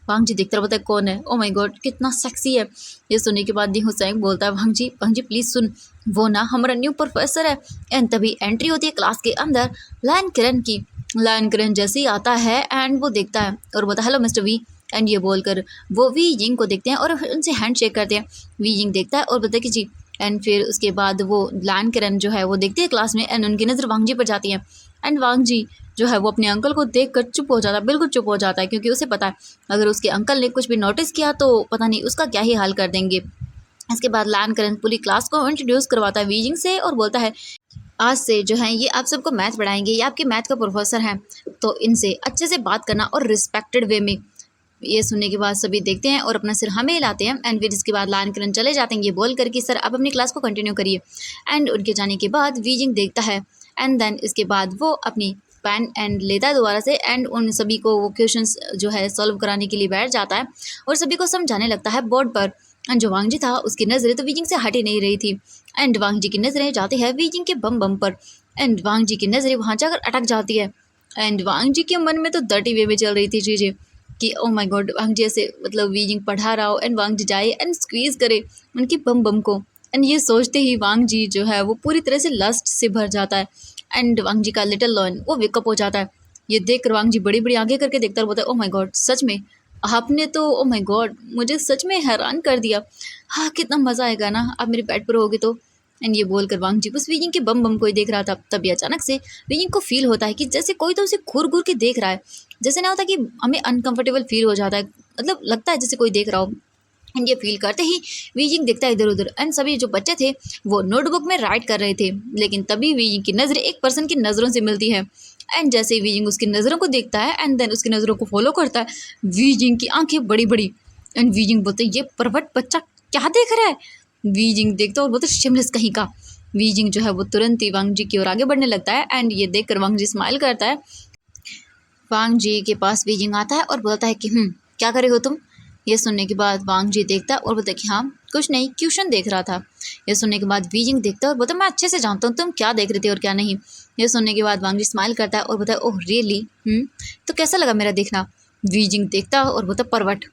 वांगजी देखता रहा, बोलता है कौन है, ओ माय गॉड कितना सेक्सी है। ये सुनने के बाद नी हुसैन बोलता है वांगजी वांगजी प्लीज़ सुन, वो ना हमारा न्यू प्रोफेसर है। एंड तभी एंट्री होती है क्लास के अंदर लायन किरण की। लायन किरण जैसे ही आता है एंड वो देखता है और बोलता है हेलो मिस्टर वी एंड ये बोलकर वो वी यिंग को देखते हैं और उनसे हैंड शेक करते हैं। वी यिंग देखता है और बोलता है कि जी। एंड फिर उसके बाद वो लायन किरण जो है वो देखते हैं क्लास में एंड उनकी नज़र वांगजी पर जाती है एंड वांगजी जो है वो अपने अंकल को देखकर चुप हो जाता है, बिल्कुल चुप हो जाता है क्योंकि उसे पता है अगर उसके अंकल ने कुछ भी नोटिस किया तो पता नहीं उसका क्या ही हाल कर देंगे। इसके बाद लायन किरण पूरी क्लास को इंट्रोड्यूस करवाता है वीजिंग से और बोलता है आज से जो है ये आप सबको मैथ पढ़ाएंगे, ये आपके मैथ का प्रोफेसर हैं, तो इनसे अच्छे से बात करना और रिस्पेक्टेड वे में। ये सुनने के बाद सभी देखते हैं और अपना सिर हमें हिलाते हैं एंड फिर इसके बाद लायन किरण चले जाते हैं ये बोल कर कि सर आप अपनी क्लास को कंटिन्यू करिए। एंड उनके जाने के बाद वीजिंग देखता है एंड देन इसके बाद वो अपनी पेन एंड लेता है दोबारा से एंड उन सभी को वो क्वेश्चंस जो है सॉल्व कराने के लिए बैठ जाता है और सभी को समझाने लगता है बोर्ड पर। एंड जो वांगजी था उसकी नज़रें तो वीजिंग से हट ही नहीं रही थी एंड वांगजी की नज़रें जाती है वीजिंग के बम बम पर एंड वांगजी की नज़रें वहाँ जाकर अटक जाती है एंड वांगजी के मन में तो डर्टी वे में चल रही थी चीज़ें कि ओ माय गॉड वांगजी ऐसे मतलब वीजिंग पढ़ा रहा हो एंड वांगजी जाए एंड स्क्वीज़ करे उनकी बम बम को। एंड ये सोचते ही वांगजी जो है वो पूरी तरह से लस्ट से भर जाता है एंड वांगजी का लिटिल लॉयन वो वेकअप हो जाता है। ये देख कर वांगजी बड़ी बड़ी आंखें करके देखता है, बोलता है ओ माय गॉड सच में आपने तो ओ माय गॉड मुझे सच में हैरान कर दिया, हाँ कितना मज़ा आएगा ना आप मेरे बेड पर होगे तो। एंड ये बोलकर वांगजी बस वीजिंग के बम बम को ही देख रहा था। तभी अचानक से वीजिंग को फील होता है कि जैसे कोई तो उसे घूर घूर के देख रहा है, जैसे ना होता कि हमें अनकंफर्टेबल फील हो जाता है, मतलब लगता है जैसे कोई देख रहा हो। एंड ये फील करते ही वीजिंग देखता है इधर उधर एंड सभी जो बच्चे थे वो नोटबुक में राइट कर रहे थे, लेकिन तभी वीजिंग की नज़र एक पर्सन की नज़रों से मिलती है। एंड जैसे ही वीजिंग उसकी नज़रों को देखता है एंड देन उसकी नज़रों को फॉलो करता है, वीजिंग की आंखें बड़ी बड़ी एंड वीजिंग बोलते ये परवट बच्चा क्या देख रहा है। वीजिंग देखता है और बोलते शिमलेस कहीं का। वीजिंग जो है वो तुरंत ही वांग जी की ओर आगे बढ़ने लगता है एंड ये देखकर वांग जी स्माइल करता है। वांग जी के पास वीजिंग आता है और बोलता है कि क्या करे हो तुम। ये सुनने के बाद वांग जी देखता है और बोलता है कि हाँ कुछ नहीं, ट्यूशन देख रहा था। ये सुनने के बाद वीजिंग देखता है और बोलता है मैं अच्छे से जानता हूँ तुम क्या देख रहे थे और क्या नहीं। ये सुनने के बाद वांग जी स्माइल करता है और बोलता है ओह रियली, तो कैसा लगा मेरा देखना। वीजिंग देखता है और बोलता है परवट।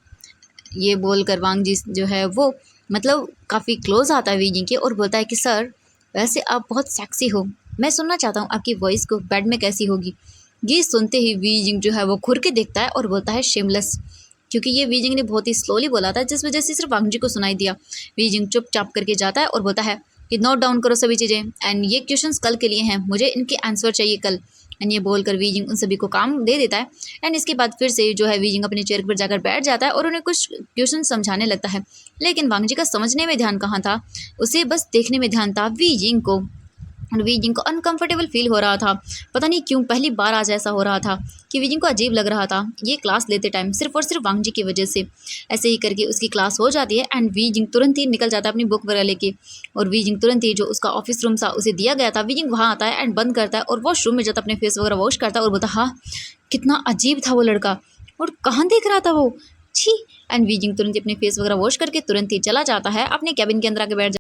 ये बोलकर वांग जी जो है वो मतलब काफ़ी क्लोज आता है वीजिंग के और बोलता है कि सर वैसे आप बहुत सेक्सी हो, मैं सुनना चाहता हूँ आपकी वॉइस को बेड में कैसी होगी। ये सुनते ही वीजिंग जो है वो घुर के देखता है और बोलता है शिमलेस, क्योंकि ये वीजिंग ने बहुत ही स्लोली बोला था जिस वजह से सिर्फ वांग जी को सुनाई दिया। वीजिंग चुपचाप करके जाता है और बोलता है कि नोट डाउन करो सभी चीज़ें एंड ये क्वेश्चंस कल के लिए हैं, मुझे इनके आंसर चाहिए कल। एंड ये बोलकर वीजिंग उन सभी को काम दे देता है एंड इसके बाद फिर से जो है वीजिंग अपने चेयर पर जाकर बैठ जाता है और उन्हें कुछ क्वेश्चन समझाने लगता है। लेकिन वांग जी का समझने में ध्यान कहाँ था, उसे बस देखने में ध्यान था वीजिंग को। और वीजिंग को अनकंफर्टेबल फील हो रहा था, पता नहीं क्यों पहली बार आज ऐसा हो रहा था कि वीजिंग को अजीब लग रहा था ये क्लास लेते टाइम सिर्फ और सिर्फ वांग जी की वजह से। ऐसे ही करके उसकी क्लास हो जाती है एंड वीजिंग तुरंत ही निकल जाता है अपनी बुक वगैरह लेके। और वीजिंग तुरंत ही जो उसका ऑफिस रूम था उसे दिया गया था, वीजिंग वहाँ आता है एंड बंद करता है और वॉशरूम में जाता अपने फेस वगैरह वॉश करता है और बोलता हाँ कितना अजीब था वो लड़का और कहाँ देख रहा था वो, छी। एंड वीजिंग तुरंत ही अपने फेस वगैरह वॉश करके तुरंत ही चला जाता है अपने कैबिन के अंदर आके बैठ